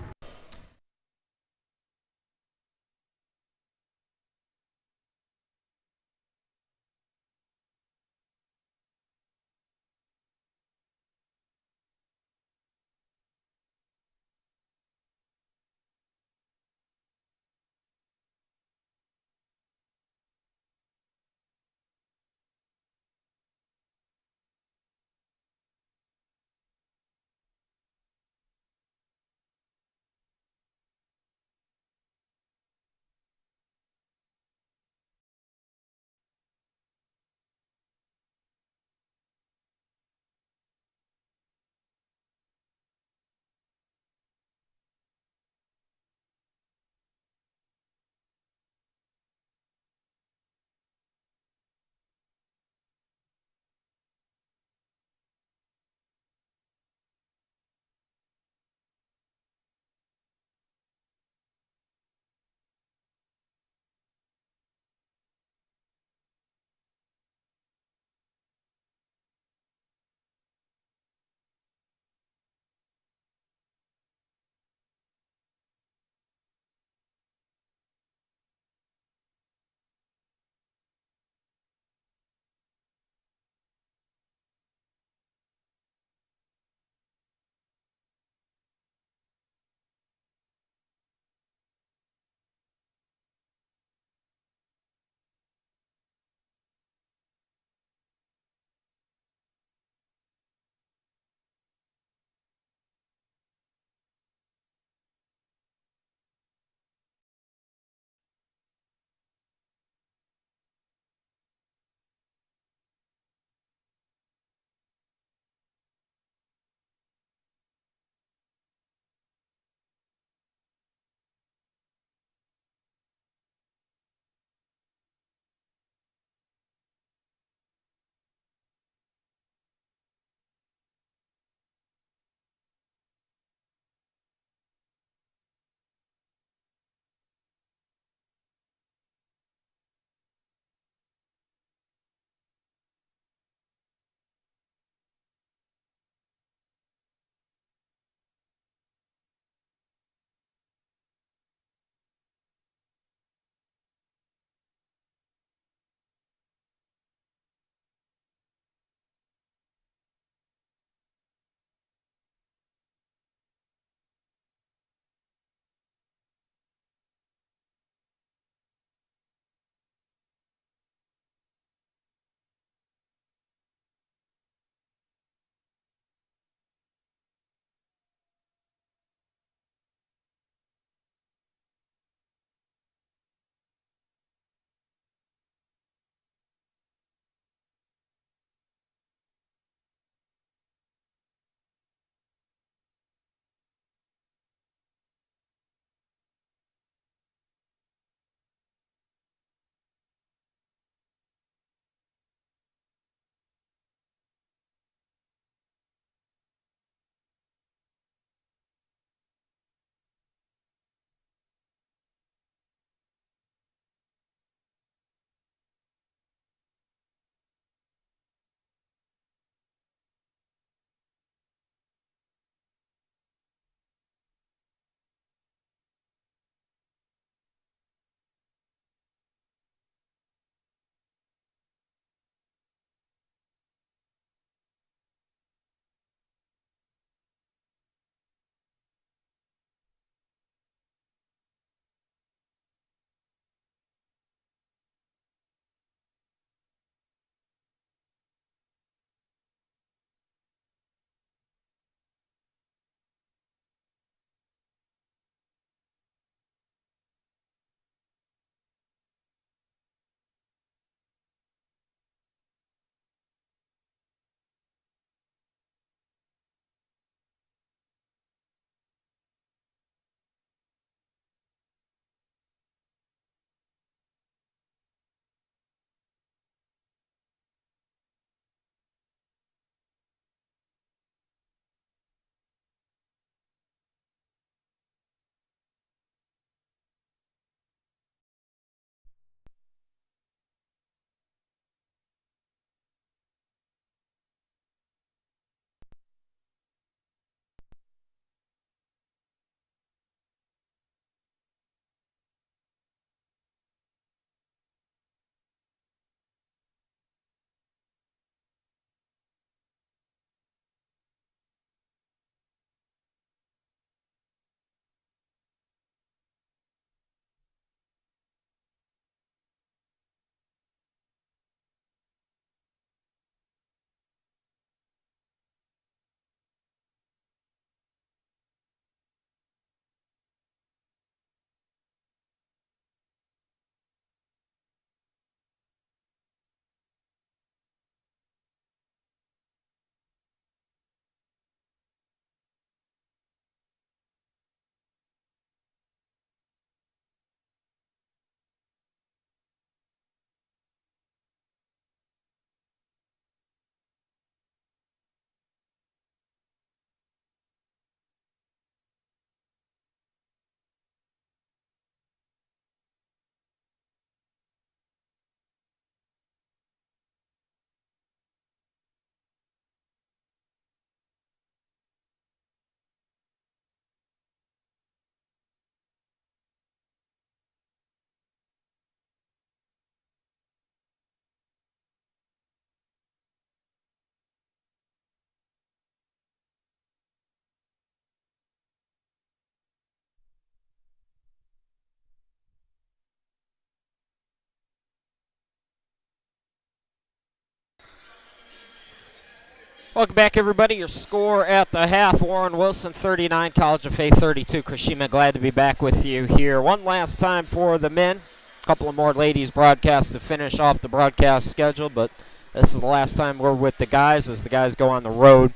Welcome back, everybody. Your score at the half, Warren Wilson 39, College of Faith 32. Krishima, glad to be back with you here. One last time for the men. A couple of more ladies broadcasts to finish off the broadcast schedule, but this is the last time we're with the guys as the guys go on the road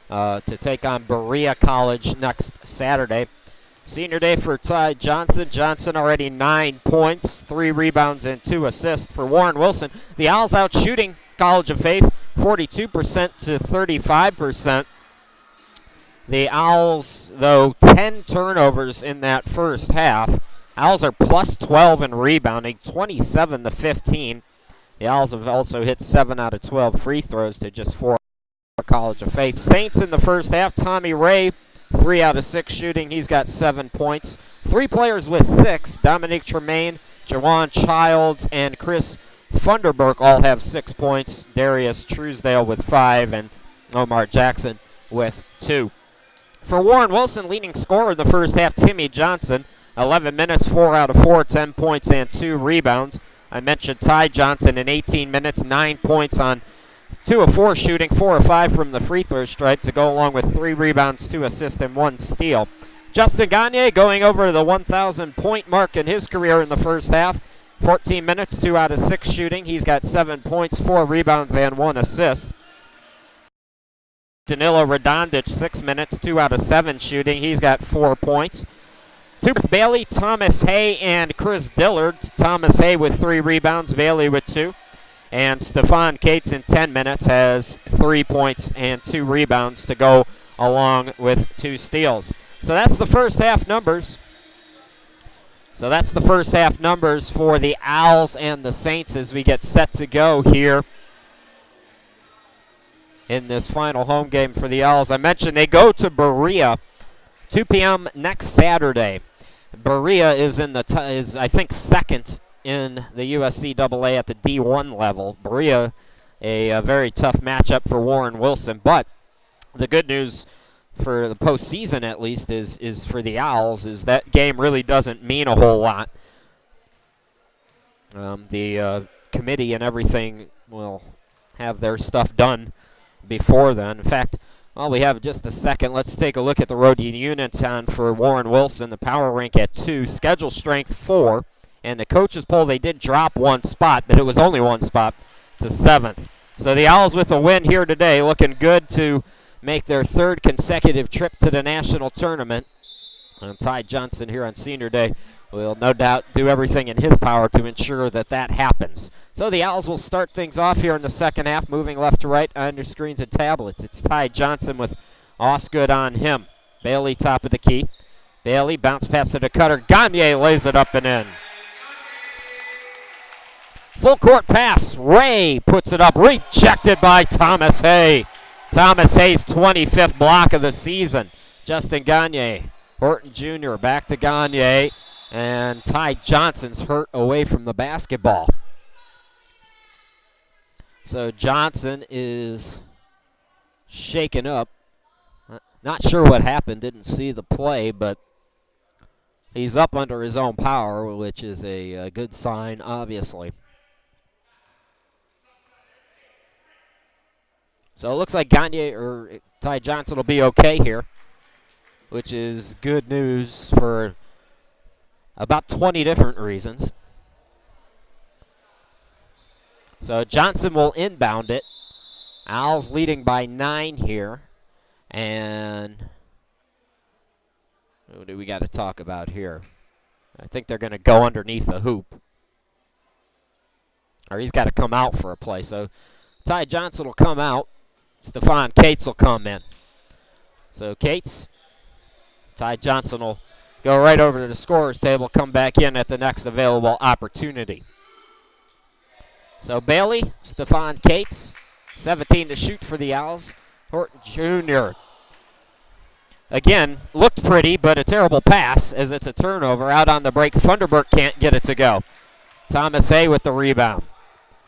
to take on Berea College next Saturday. Senior day for Ty Johnson. Johnson already 9 points, 3 rebounds, and 2 assists for Warren Wilson. The Owls out shooting College of Faith 42% to 35%. The Owls, though, 10 turnovers in that first half. Owls are plus 12 in rebounding, 27 to 15. The Owls have also hit 7 out of 12 free throws to just 4 College of Faith. Saints in the first half. Tommy Ray, 3 out of 6 shooting. He's got 7 points. 3 players with 6. Dominique Tremaine, Jawan Childs, and Chris Funderburk all have 6 points. Darius Truesdale with 5, and Omar Jackson with 2. For Warren Wilson, leading scorer in the first half, Timmy Johnson. 11 minutes, 4 out of 4, 10 points and 2 rebounds. I mentioned Ty Johnson in 18 minutes, 9 points on 2 of 4 shooting, 4 of 5 from the free throw stripe to go along with 3 rebounds, 2 assists, and 1 steal. Justin Gagne going over the 1,000 point mark in his career in the first half. 14 minutes, 2 out of 6 shooting. He's got 7 points, 4 rebounds, and 1 assist. Danilo Radonjic, 6 minutes, 2 out of 7 shooting. He's got 4 points. Tooth Bailey, Thomas Hay, and Chris Dillard. Thomas Hay with 3 rebounds, Bailey with 2. And Stephon Cates in 10 minutes has 3 points and 2 rebounds to go along with 2 steals. So that's the first half numbers. So that's the first half numbers for the Owls and the Saints as we get set to go here in this final home game for the Owls. I mentioned they go to Berea 2 p.m. next Saturday. Berea is I think second in the USCAA at the D1 level. Berea, a very tough matchup for Warren Wilson, but the good news for the postseason at least is for the Owls is that game really doesn't mean a whole lot. The committee and everything will have their stuff done before then. In fact, well, we have just a second. Let's take a look at the road Uniontown for Warren Wilson. The power rank at 2, schedule strength 4, and the coaches poll they did drop 1 spot, but it was only 1 spot to 7th. So the Owls with a win here today, looking good to make their 3rd consecutive trip to the national tournament. And Ty Johnson here on senior day will no doubt do everything in his power to ensure that that happens. So the Owls will start things off here in the second half, moving left to right on your screens and tablets. It's Ty Johnson with Osgood on him. Bailey top of the key. Bailey bounce pass to the cutter. Gagne lays it up and in. Full court pass. Ray puts it up. Rejected by Thomas Hay. Thomas Hay's 25th block of the season. Justin Gagne. Horton Jr. back to Gagne. And Ty Johnson's hurt away from the basketball. So Johnson is shaken up. Not sure what happened. Didn't see the play, but he's up under his own power, which is a good sign, obviously. So it looks like Gagne or Ty Johnson will be okay here, which is good news for about 20 different reasons. So Johnson will inbound it. Owls leading by 9 here. And what do we got to talk about here? I think they're going to go underneath the hoop. Or he's got to come out for a play. So Ty Johnson will come out. Stephon Cates will come in. So Cates, Ty Johnson will go right over to the scorer's table, come back in at the next available opportunity. So Bailey, Stephon Cates, 17 to shoot for the Owls. Horton Jr. Again, looked pretty, but a terrible pass as it's a turnover. Out on the break, Funderburk can't get it to go. Thomas Hay with the rebound.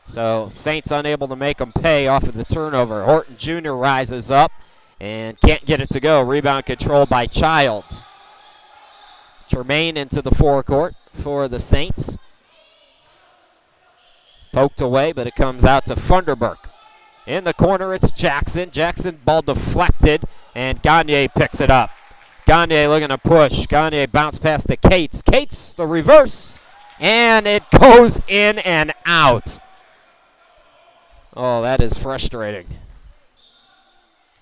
So Saints unable to make them pay off of the turnover. Horton Jr. rises up and can't get it to go. Rebound controlled by Childs. Tremaine into the forecourt for the Saints. Poked away, but it comes out to Funderburk. In the corner, it's Jackson. Jackson, ball deflected, and Gagne picks it up. Gagne looking to push. Gagne bounced past the Cates. Cates, the reverse, and it goes in and out. Oh, that is frustrating.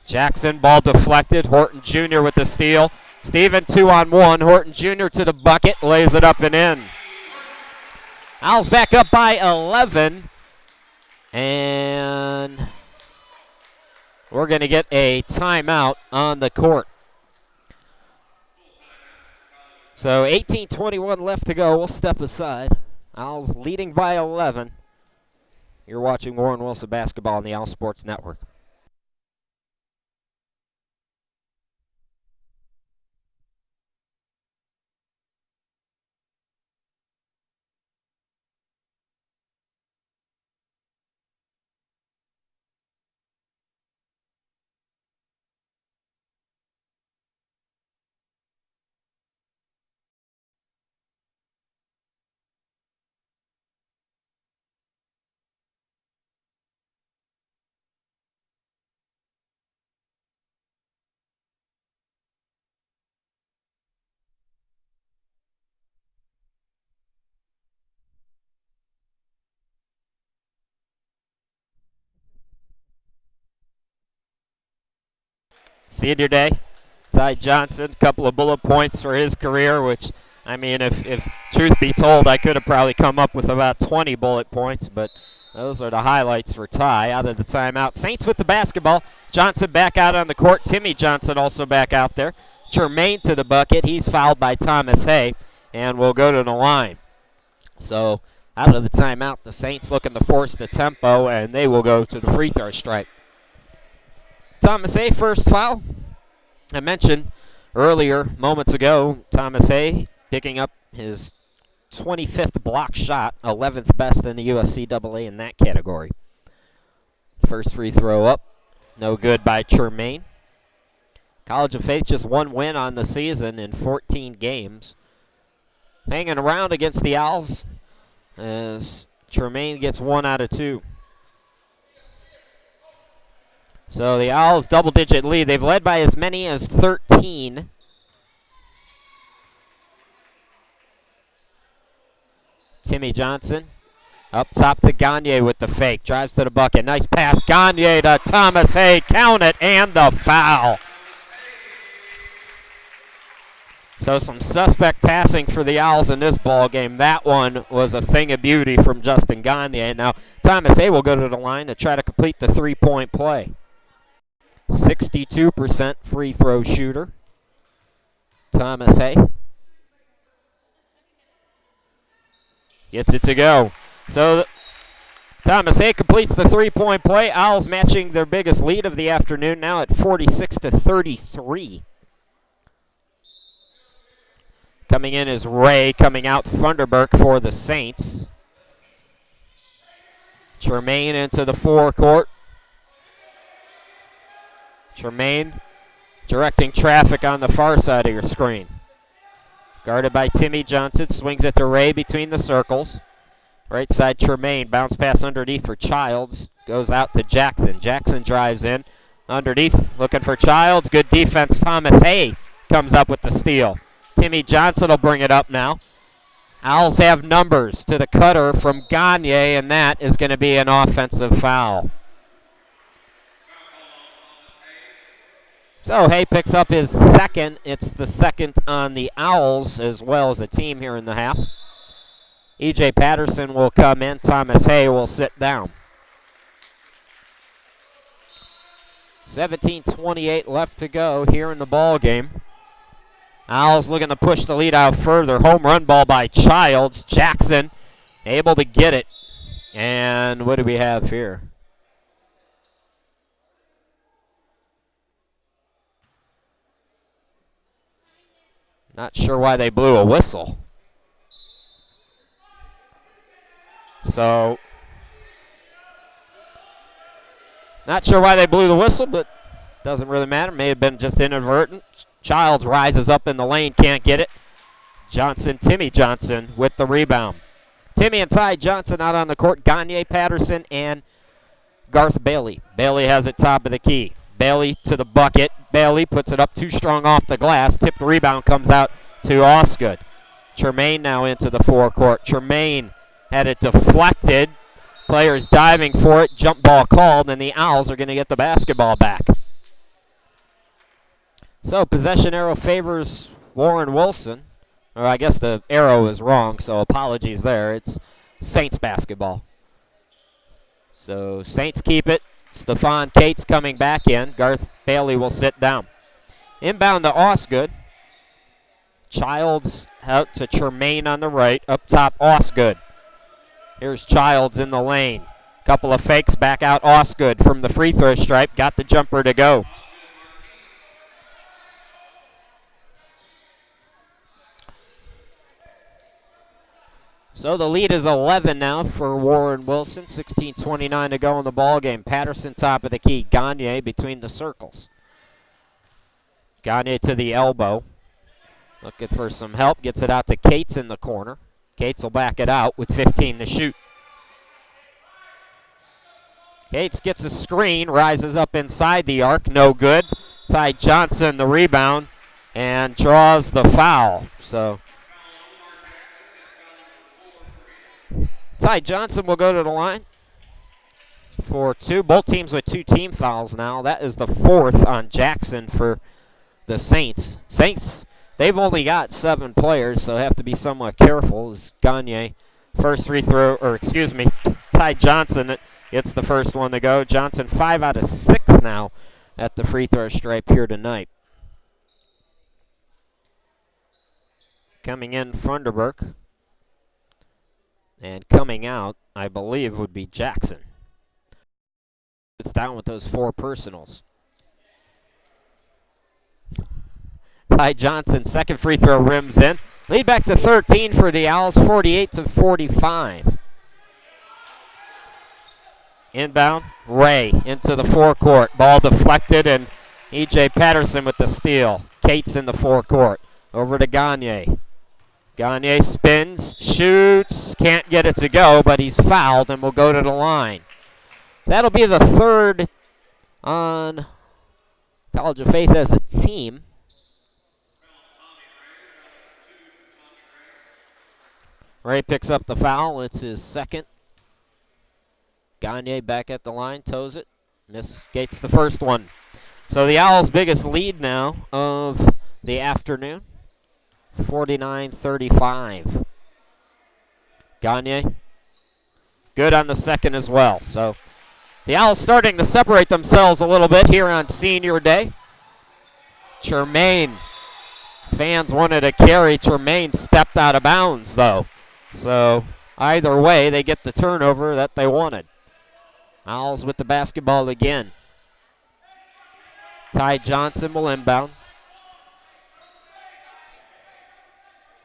Jackson, ball deflected. Horton Jr. with the steal. Steven 2-on-1. Horton Jr. to the bucket, lays it up and in. Owls back up by 11. And we're going to get a timeout on the court. So 18:21 left to go. We'll step aside. Owls leading by 11. You're watching Warren Wilson basketball on the Owl Sports Network. Senior day, Ty Johnson, couple of bullet points for his career, which, I mean, if truth be told, I could have probably come up with about 20 bullet points, but those are the highlights for Ty. Out of the timeout. Saints with the basketball. Johnson back out on the court. Timmy Johnson also back out there. Tremaine to the bucket. He's fouled by Thomas Hay, and will go to the line. So out of the timeout, the Saints looking to force the tempo, and they will go to the free throw stripe. Thomas Hay, first foul. I mentioned earlier, moments ago, Thomas Hay picking up his 25th block shot, 11th best in the USCAA in that category. First free throw up, no good by Tremaine. College of Faith just one win on the season in 14 games. Hanging around against the Owls as Tremaine gets 1 out of 2. So the Owls double-digit lead. They've led by as many as 13. Timmy Johnson up top to Gagne with the fake. Drives to the bucket. Nice pass. Gagne to Thomas Hay. Count it, and the foul. So some suspect passing for the Owls in this ball game. That one was a thing of beauty from Justin Gagne. Now Thomas Hay will go to the line to try to complete the three-point play. 62% free throw shooter. Thomas Hay gets it to go. So Thomas Hay completes the three-point play. Owls matching their biggest lead of the afternoon now at 46-33. Coming in is Ray, coming out Funderburk for the Saints. Tremaine into the forecourt. Tremaine directing traffic on the far side of your screen. Guarded by Timmy Johnson, swings it to Ray between the circles. Right side Tremaine, bounce pass underneath for Childs. Goes out to Jackson. Jackson drives in. Underneath, looking for Childs. Good defense. Thomas Hay comes up with the steal. Timmy Johnson will bring it up now. Owls have numbers to the cutter from Gagne, and that is going to be an offensive foul. So Hay picks up his second. It's the second on the Owls as well as a team here in the half. E.J. Patterson will come in. Thomas Hay will sit down. 17:28 left to go here in the ball game. Owls looking to push the lead out further. Home run ball by Childs. Jackson able to get it. And what do we have here? Not sure why they blew a whistle. So, not sure why they blew the whistle, but doesn't really matter. May have been just inadvertent. Childs rises up in the lane, can't get it. Timmy Johnson with the rebound. Timmy and Ty Johnson out on the court. Gagne, Patterson, and Garth Bailey. Bailey has it top of the key. Bailey to the bucket. Bailey puts it up too strong off the glass. Tipped rebound comes out to Osgood. Tremaine now into the forecourt. Tremaine had it deflected. Players diving for it. Jump ball called, and the Owls are going to get the basketball back. So possession arrow favors Warren Wilson. Or I guess the arrow is wrong, so apologies there. It's Saints basketball. So Saints keep it. Stephon Cates coming back in. Garth Bailey will sit down. Inbound to Osgood. Childs out to Tremaine on the right. Up top, Osgood. Here's Childs in the lane. Couple of fakes back out. Osgood from the free throw stripe. Got the jumper to go. So the lead is 11 now for Warren Wilson. 16:29 to go in the ball game. Patterson top of the key. Gagne between the circles. Gagne to the elbow. Looking for some help. Gets it out to Cates in the corner. Cates will back it out with 15 to shoot. Cates gets a screen. Rises up inside the arc. No good. Ty Johnson the rebound and draws the foul. So Ty Johnson will go to the line for two. Both teams with 2 team fouls now. That is the 4th on Jackson for the Saints. Saints, they've only got 7 players, so have to be somewhat careful. As Gagne, first free throw, or excuse me, Ty Johnson gets the first one to go. Johnson 5 out of 6 now at the free throw stripe here tonight. Coming in, Funderburk. And coming out, I believe, would be Jackson. It's down with those 4 personals. Ty Johnson, second free throw rims in. Lead back to 13 for the Owls, 48-45. Inbound, Ray into the forecourt. Ball deflected, and E.J. Patterson with the steal. Cates in the forecourt. Over to Gagne. Gagne spins, shoots, can't get it to go, but he's fouled and will go to the line. That'll be the 3rd on College of Faith as a team. Ray picks up the foul. It's his 2nd. Gagne back at the line, toes it, misgates the first one. So the Owls' biggest lead now of the afternoon. 49-35. Gagne, good on the 2nd as well. So the Owls starting to separate themselves a little bit here on Senior Day. Tremaine, fans wanted to carry. Tremaine stepped out of bounds, though. So either way, they get the turnover that they wanted. Owls with the basketball again. Ty Johnson will inbound.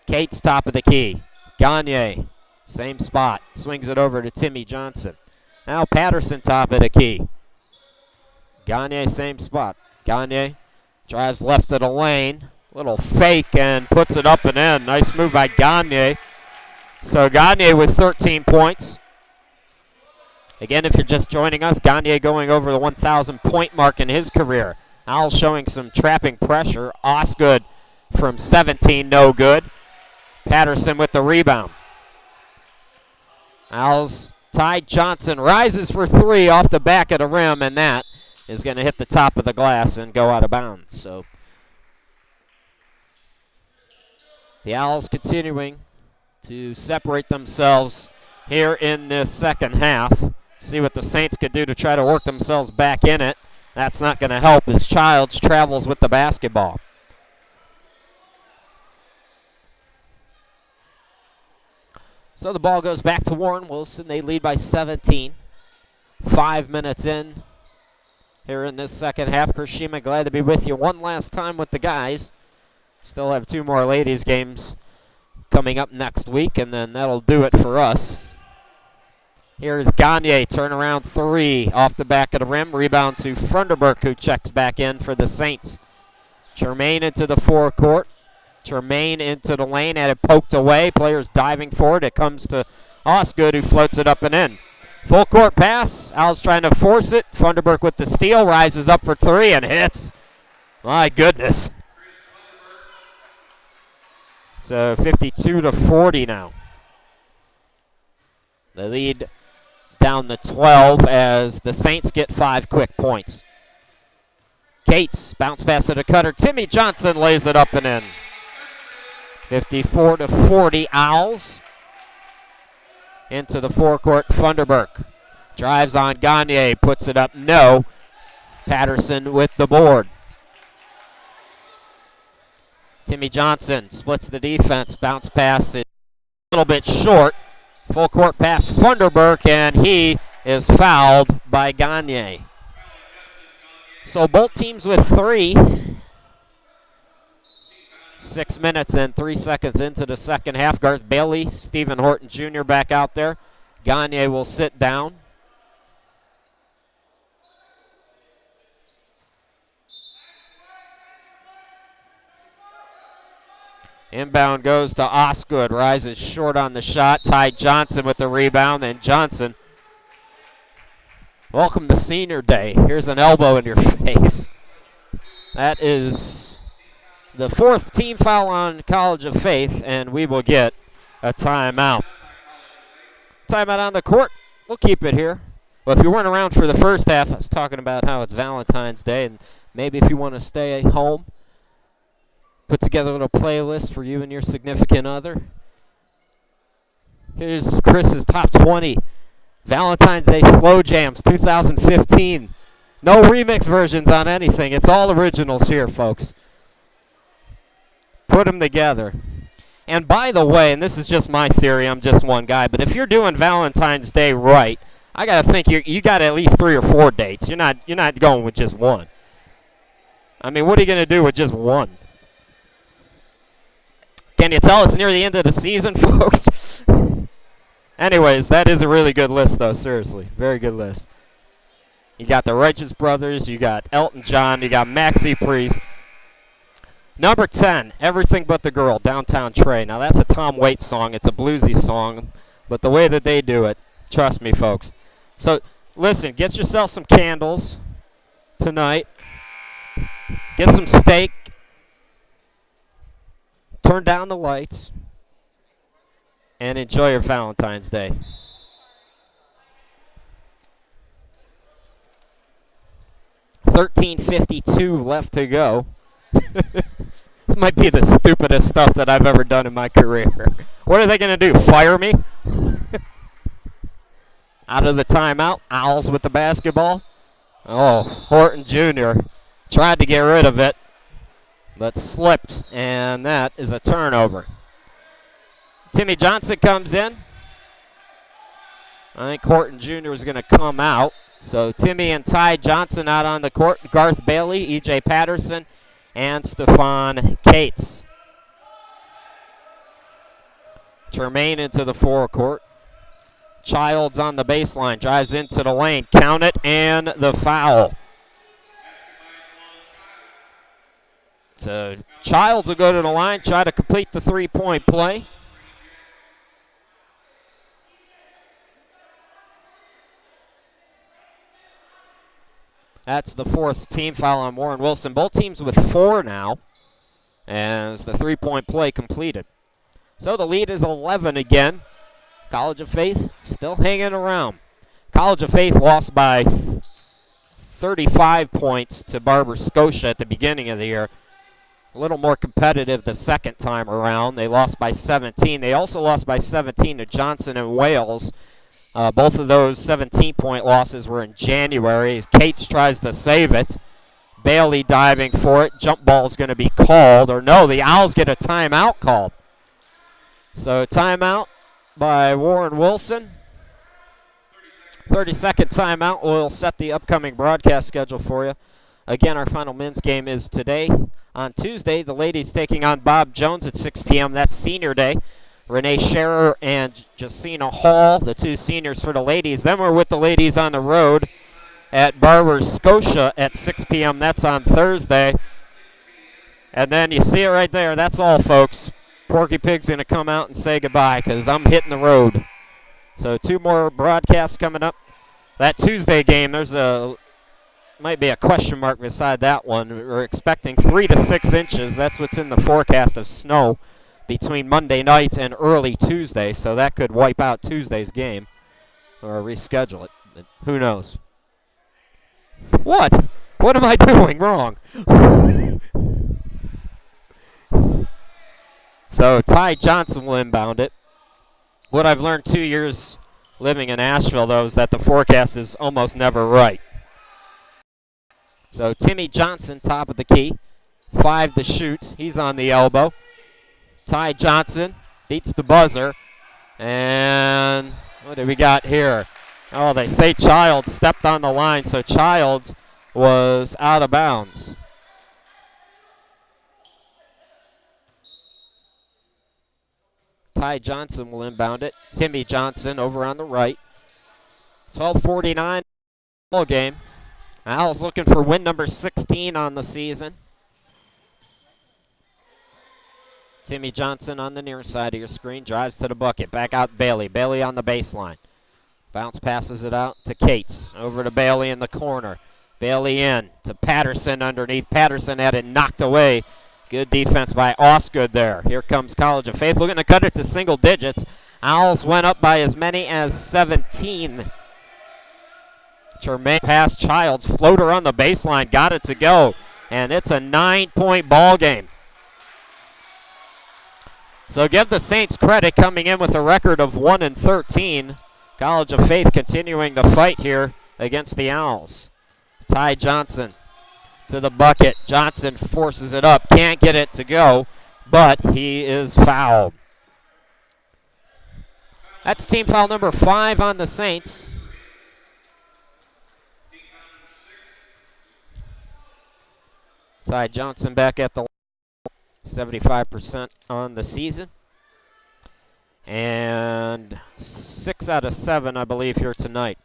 Cates top of the key. Gagne, same spot. Swings it over to Timmy Johnson. Now Patterson top of the key. Gagne, same spot. Gagne drives left of the lane. Little fake and puts it up and in. Nice move by Gagne. So Gagne with 13 points. Again, if you're just joining us, Gagne going over the 1,000 point mark in his career. Owls showing some trapping pressure. Osgood from 17, no good. Patterson with the rebound. Owls, Ty Johnson rises for 3 off the back of the rim, and that is going to hit the top of the glass and go out of bounds. So the Owls continuing to separate themselves here in this second half. See what the Saints could do to try to work themselves back in it. That's not going to help as Childs travels with the basketball. So the ball goes back to Warren Wilson. They lead by 17. 5 minutes in here in this second half. Chris Shima, glad to be with you one last time with the guys. Still have 2 more ladies games coming up next week, and then that'll do it for us. Here's Gagne, turnaround 3 off the back of the rim. Rebound to Funderburk, who checks back in for the Saints. Tremaine into the forecourt. Tremaine into the lane, had it poked away. Players diving for it. It comes to Osgood, who floats it up and in. Full court pass. Owls trying to force it. Funderburk with the steal. Rises up for three and hits. My goodness. So 52-40 now. The lead down to 12 as the Saints get 5 quick points. Cates, bounce pass to the cutter. Timmy Johnson lays it up and in. 54-40 Owls. Into the forecourt, Funderburk. Drives on Gagne, puts it up, no. Patterson with the board. Timmy Johnson splits the defense, bounce pass is a little bit short. Full court pass, Funderburk, and he is fouled by Gagne. So both teams with 3. 6 minutes and 3 seconds into the second half. Garth Bailey, Stephen Horton Jr. back out there. Gagne will sit down. Inbound goes to Osgood. Rises short on the shot. Ty Johnson with the rebound, and Johnson. Welcome to senior day. Here's an elbow in your face. That is the 4th team foul on College of Faith, and we will get a timeout. Timeout on the court. We'll keep it here. Well, if you weren't around for the first half, I was talking about how it's Valentine's Day, and maybe if you want to stay at home, put together a little playlist for you and your significant other. Here's Chris's top 20 Valentine's Day Slow Jams 2015. No remix versions on anything. It's all originals here, folks. Put them together. And by the way, and this is just my theory, I'm just one guy, but if you're doing Valentine's Day right, I got to think you got at least 3 or 4 dates. You're not going with just one. I mean, what are you going to do with just one? Can you tell it's near the end of the season, folks? Anyways, that is a really good list, though, seriously. Very good list. You got the Righteous Brothers, you got Elton John, you got Maxi Priest. Number 10, Everything But the Girl, Downtown Trey. Now, that's a Tom Waits song. It's a bluesy song, but the way that they do it, trust me, folks. So, listen, get yourself some candles tonight. Get some steak. Turn down the lights. And enjoy your Valentine's Day. $13:52 left to go. This might be the stupidest stuff that I've ever done in my career. What are they going to do, fire me? Out of the timeout, Owls with the basketball. Oh, Horton Jr. tried to get rid of it, but slipped, and that is a turnover. Timmy Johnson comes in. I think Horton Jr. is going to come out. So Timmy and Ty Johnson out on the court. Garth Bailey, E.J. Patterson, and Stephon Cates. Tremaine into the forecourt. Childs on the baseline, drives into the lane. Count it, and the foul. So Childs will go to the line, try to complete the three-point play. That's the 4th team foul on Warren Wilson. Both teams with 4 now as the three-point play completed. So the lead is 11 again. College of Faith still hanging around. College of Faith lost by 35 points to Barber Scotia at the beginning of the year. A little more competitive the second time around. They lost by 17. They also lost by 17 to Johnson and Wales. Both of those 17-point losses were in January. As Cates tries to save it. Bailey diving for it. Jump ball is going to be called. Or no, the Owls get a timeout called. So timeout by Warren Wilson. 30-second timeout will set the upcoming broadcast schedule for you. Again, our final men's game is today. On Tuesday, the ladies taking on Bob Jones at 6 p.m. That's senior day. Renee Scherer and Jacina Hall, the 2 seniors for the ladies. Then we're with the ladies on the road at Barber Scotia at 6 p.m. That's on Thursday. And then you see it right there. That's all, folks. Porky Pig's going to come out and say goodbye because I'm hitting the road. So 2 more broadcasts coming up. That Tuesday game, might be a question mark beside that one. We're expecting 3 to 6 inches. That's what's in the forecast of snow between Monday night and early Tuesday. So that could wipe out Tuesday's game or reschedule it. Who knows? What? What am I doing wrong? So Ty Johnson will inbound it. What I've learned 2 years living in Asheville, though, is that the forecast is almost never right. So Timmy Johnson, top of the key. 5 to shoot. He's on the elbow. Ty Johnson beats the buzzer. And what do we got here? Oh, they say Childs stepped on the line, so Childs was out of bounds. Ty Johnson will inbound it. Timmy Johnson over on the right. 12:49 ball game. Owls looking for win number 16 on the season. Timmy Johnson on the near side of your screen. Drives to the bucket. Back out Bailey. Bailey on the baseline. Bounce passes it out to Cates. Over to Bailey in the corner. Bailey in to Patterson underneath. Patterson had it knocked away. Good defense by Osgood there. Here comes College of Faith looking to cut it to single digits. Owls went up by as many as 17. Tremaine past Childs. Floater on the baseline. Got it to go. And it's a 9-point ball game. So give the Saints credit coming in with a record of 1-13. College of Faith continuing the fight here against the Owls. Ty Johnson to the bucket. Johnson forces it up. Can't get it to go, but he is fouled. That's team foul number 5 on the Saints. Ty Johnson back at the line. 75% on the season. And 6 out of 7, I believe, here tonight.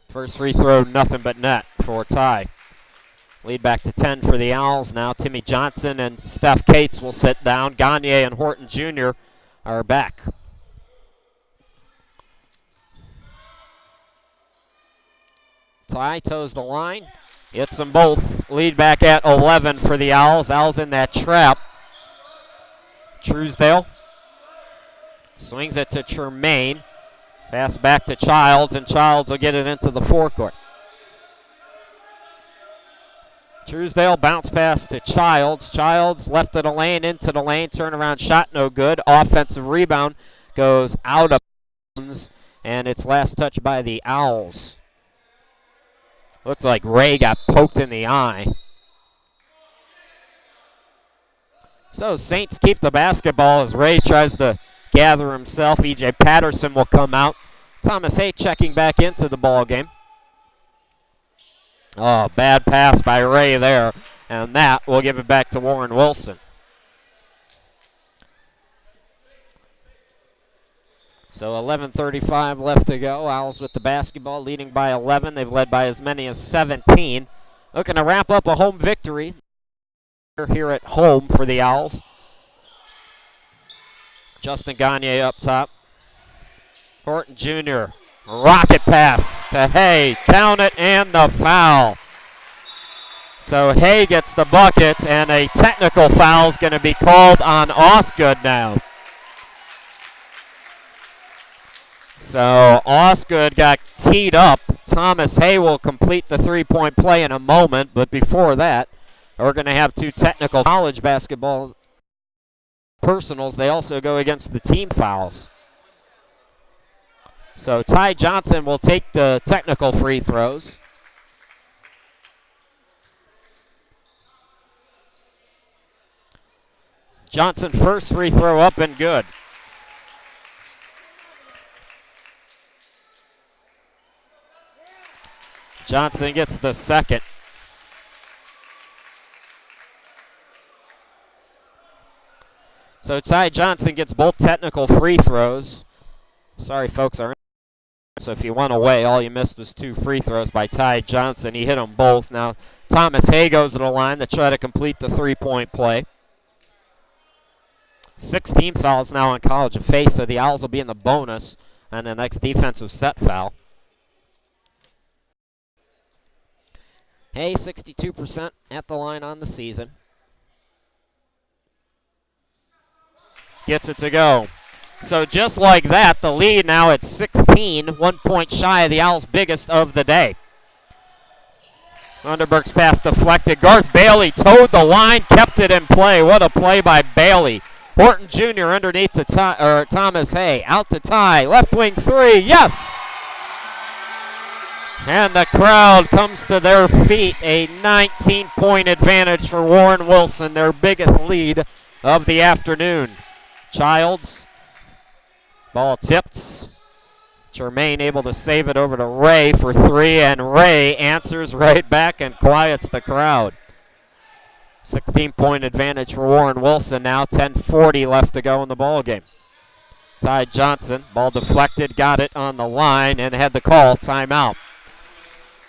First free throw, nothing but net for Ty. Lead back to 10 for the Owls. Now Timmy Johnson and Steph Cates will sit down. Gagne and Horton Jr. are back. Ty toes the line. Hits them both. Lead back at 11 for the Owls. Owls in that trap. Truesdale swings it to Tremaine. Pass back to Childs, and Childs will get it into the forecourt. Truesdale bounce pass to Childs. Childs left of the lane, into the lane. Turnaround shot no good. Offensive rebound goes out of bounds, and it's last touch by the Owls. Looks like Ray got poked in the eye. So Saints keep the basketball as Ray tries to gather himself. E.J. Patterson will come out. Thomas Hay checking back into the ball game. Oh, bad pass by Ray there, and that will give it back to Warren Wilson. So 11:35 left to go. Owls with the basketball, leading by 11. They've led by as many as 17. Looking to wrap up a home victory here at home for the Owls. Justin Gagne up top. Horton Jr. Rocket pass to Hay. Count it, and the foul. So Hay gets the bucket, and a technical foul is going to be called on Osgood now. So Osgood got teed up. Thomas Hay will complete the three-point play in a moment, but before that, we're going to have 2 technical college basketball personals. They also go against the team fouls. So Ty Johnson will take the technical free throws. Johnson first free throw up and good. Johnson gets the second. So Ty Johnson gets both technical free throws. Sorry, folks. So if you went away, all you missed was 2 free throws by Ty Johnson. He hit them both. Now Thomas Hay goes to the line to try to complete the three-point play. 16 fouls now on College of Faith, so the Owls will be in the bonus on the next defensive set foul. Hay, 62% at the line on the season. Gets it to go. So just like that, the lead now at 16, 1 point shy of the Owls' biggest of the day. Underberg's pass deflected. Garth Bailey towed the line, kept it in play. What a play by Bailey. Horton Jr. underneath to Thomas Hay. Out to Ty. Left wing three. Yes! And the crowd comes to their feet. A 19-point advantage for Warren Wilson, their biggest lead of the afternoon. Childs. Ball tipped. Jermaine able to save it over to Ray for three, and Ray answers right back and quiets the crowd. 16-point advantage for Warren Wilson now. 10:40 left to go in the ball game. Ty Johnson, ball deflected, got it on the line, and had the call, timeout.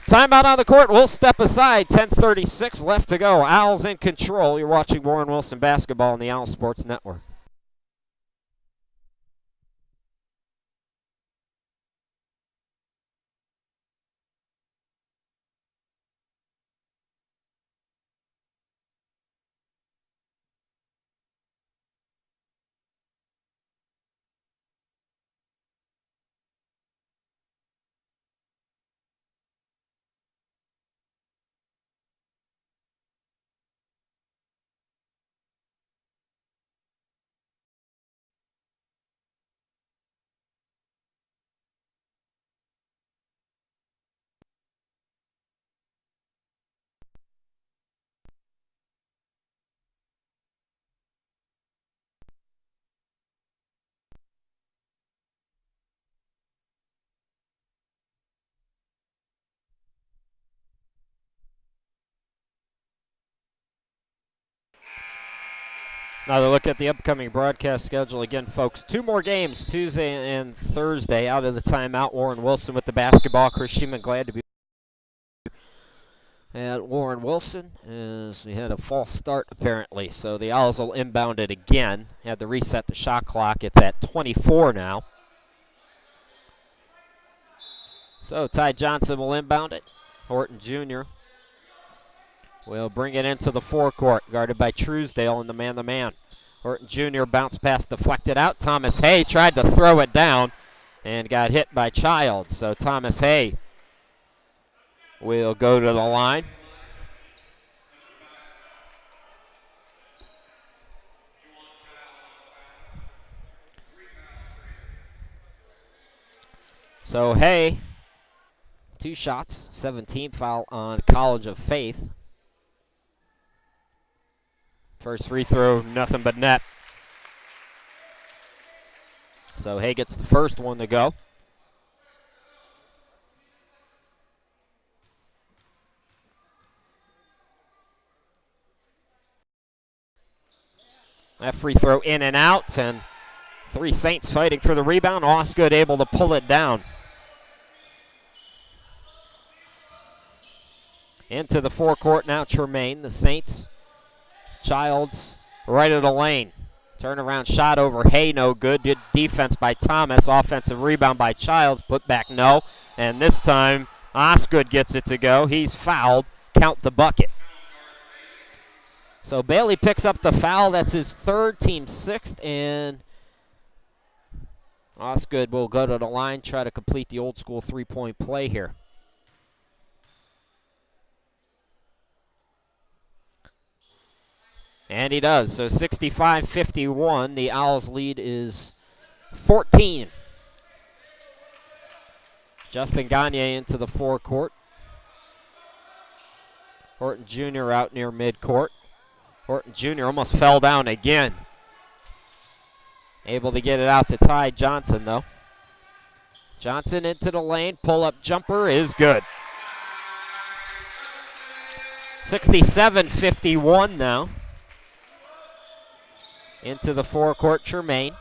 Timeout on the court. We'll step aside. 10:36 left to go. Owls in control. You're watching Warren Wilson basketball on the Owl Sports Network. Another look at the upcoming broadcast schedule again, folks. 2 more games, Tuesday and Thursday. Out of the timeout, Warren Wilson with the basketball. Chris Sheeman glad to be at Warren Wilson as we had a false start apparently. So the Owls will inbound it again. Had to reset the shot clock. It's at 24 now. So Ty Johnson will inbound it. Horton Jr. will bring it into the forecourt, guarded by Truesdale in the man-to-man. Horton Jr. bounce pass deflected out. Thomas Hay tried to throw it down and got hit by Childs. So Thomas Hay will go to the line. So Hay, 2 shots, 17 foul on College of Faith. First free throw, nothing but net. So Hay gets the first one to go. That free throw in and out, and 3 Saints fighting for the rebound. Osgood able to pull it down. Into the forecourt now, Tremaine. The Saints. Childs right of the lane. Turnaround shot over Hay, no good. Good defense by Thomas. Offensive rebound by Childs. Put back, no. And this time, Osgood gets it to go. He's fouled. Count the bucket. So Bailey picks up the foul. That's his 3rd, team 6th. And Osgood will go to the line, try to complete the old school 3-point play here. And he does. So 65-51. The Owls' lead is 14. Justin Gagne into the forecourt. Horton Jr. out near midcourt. Horton Jr. almost fell down again. Able to get it out to Ty Johnson, though. Johnson into the lane. Pull-up jumper is good. 67-51 now. Into the forecourt, Tremaine.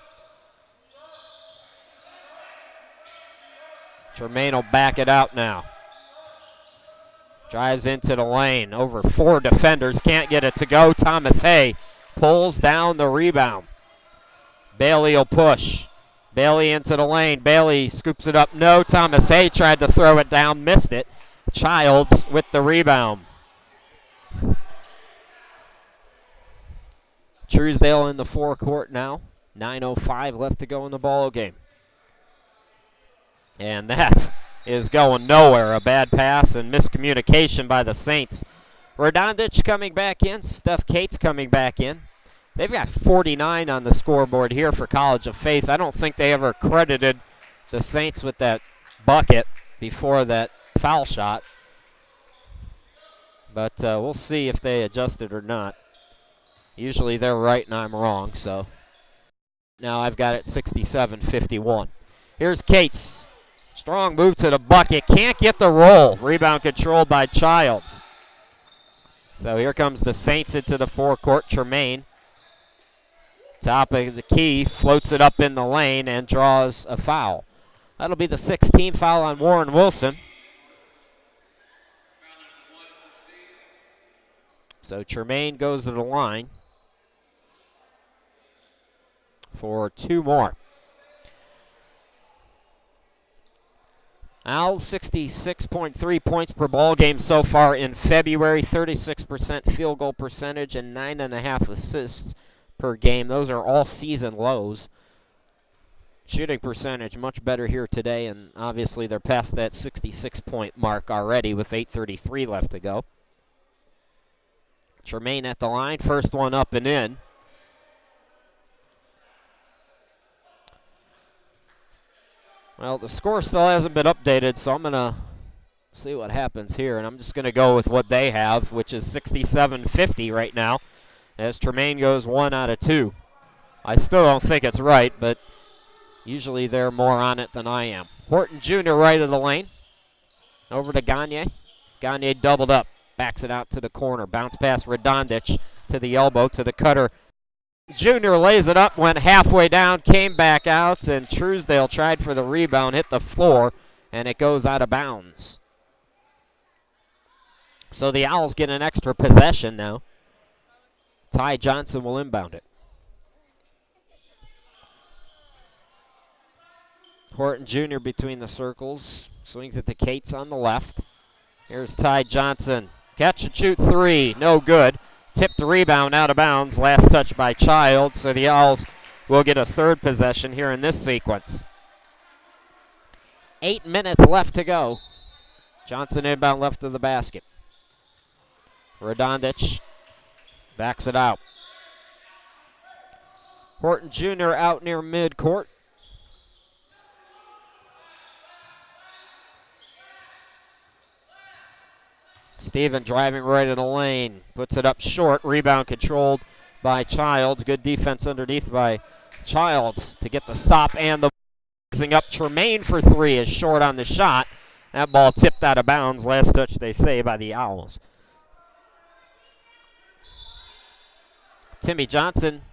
Tremaine will back it out now. Drives into the lane. Over 4 defenders. Can't get it to go. Thomas Hay pulls down the rebound. Bailey will push. Bailey into the lane. Bailey scoops it up. No, Thomas Hay tried to throw it down, missed it. Childs with the rebound. Truesdale in the forecourt now. 9:05 left to go in the ball game. And that is going nowhere. A bad pass and miscommunication by the Saints. Radonjic coming back in. Steph Cates coming back in. They've got 49 on the scoreboard here for College of Faith. I don't think they ever credited the Saints with that bucket before that foul shot. But we'll see if they adjusted or not. Usually they're right and I'm wrong, so now I've got it 67-51. Here's Cates. Strong move to the bucket. Can't get the roll. Rebound controlled by Childs. So here comes the Saints into the forecourt. Tremaine, top of the key, floats it up in the lane and draws a foul. That'll be the 16th foul on Warren Wilson. So Tremaine goes to the line for 2 more. Owls 66.3 points per ball game so far in February, 36% field goal percentage and 9.5 assists per game. Those are all season lows. Shooting percentage much better here today, and obviously they're past that 66-point mark already with 8:33 left to go. Tremaine at the line, first one up and in. Well, the score still hasn't been updated, so I'm going to see what happens here. And I'm just going to go with what they have, which is 67-50 right now, as Tremaine goes 1 out of 2. I still don't think it's right, but usually they're more on it than I am. Horton Jr. right of the lane. Over to Gagne. Gagne doubled up. Backs it out to the corner. Bounce pass Radonjic to the elbow, to the cutter. Junior lays it up, went halfway down, came back out, and Truesdale tried for the rebound, hit the floor, and it goes out of bounds. So the Owls get an extra possession now. Ty Johnson will inbound it. Horton Jr. between the circles, swings it to Cates on the left. Here's Ty Johnson. Catch and shoot 3, no good. Tipped the rebound out of bounds. Last touch by Child, so the Owls will get a third possession here in this sequence. 8 minutes left to go. Johnson inbound left of the basket. Radonjic backs it out. Horton Jr. out near midcourt. Steven driving right in the lane. Puts it up short. Rebound controlled by Childs. Good defense underneath by Childs to get the stop and the up. Tremaine for 3 is short on the shot. That ball tipped out of bounds. Last touch, they say, by the Owls. Timmy Johnson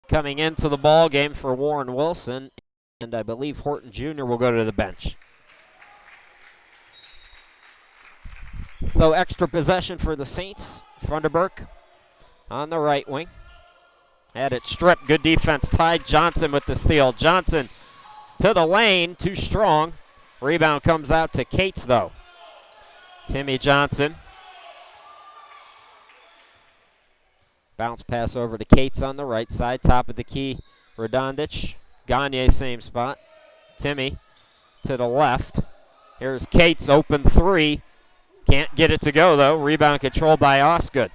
coming into the ball game for Warren Wilson. And I believe Horton Jr. will go to the bench. So extra possession for the Saints. Funderburk on the right wing. Had it stripped. Good defense. Ty Johnson with the steal. Johnson to the lane. Too strong. Rebound comes out to Cates, though. Timmy Johnson. Bounce pass over to Cates on the right side. Top of the key. Radonjic. Gagne, same spot. Timmy to the left. Here's Cates. Open 3. Can't get it to go, though. Rebound controlled by Osgood.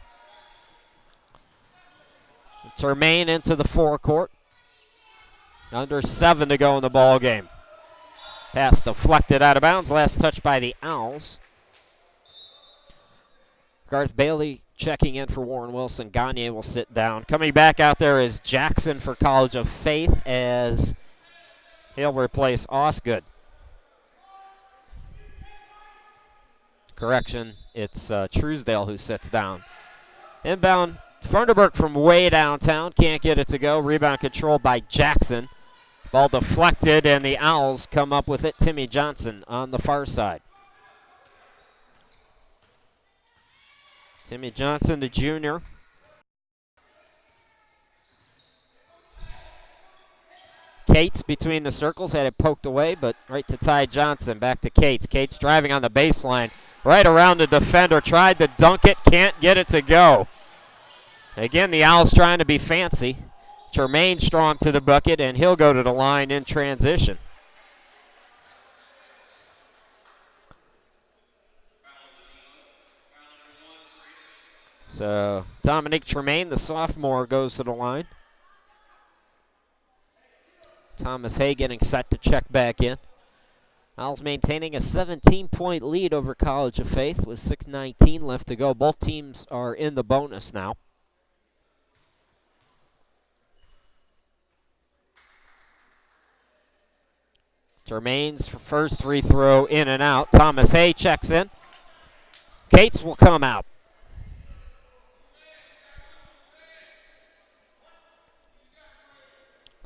Tremaine into the forecourt. Under 7 to go in the ball game. Pass deflected out of bounds. Last touch by the Owls. Garth Bailey checking in for Warren Wilson. Gagne will sit down. Coming back out there is Jackson for College of Faith, as he'll replace Osgood. Correction, it's Truesdale who sits down. Inbound, Funderburk from way downtown. Can't get it to go. Rebound controlled by Jackson. Ball deflected, and the Owls come up with it. Timmy Johnson on the far side. Timmy Johnson, the junior. Cates between the circles, had it poked away, but right to Ty Johnson. Back to Cates. Cates driving on the baseline, right around the defender. Tried to dunk it, can't get it to go. Again, the Owls trying to be fancy. Tremaine Strong to the bucket, and he'll go to the line in transition. So Dominic Tremaine, the sophomore, goes to the line. Thomas Hay getting set to check back in. Owls maintaining a 17-point lead over College of Faith with 6:19 left to go. Both teams are in the bonus now. Tremaine's first free throw in and out. Thomas Hay checks in. Cates will come out.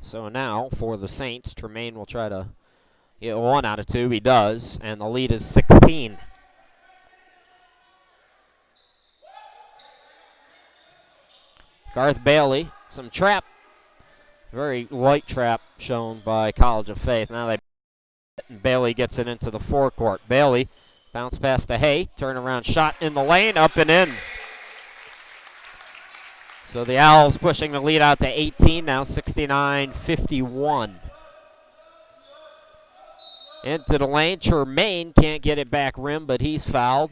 So now for the Saints, Tremaine will try to get 1 out of 2. He does, and the lead is 16. Garth Bailey, some trap, very light trap shown by College of Faith. Now Bailey gets it into the forecourt. Bailey bounce pass to Hay, turnaround shot in the lane, up and in. So the Owls pushing the lead out to 18 now, 69-51. Into the lane, Tremaine can't get it back rim, but he's fouled.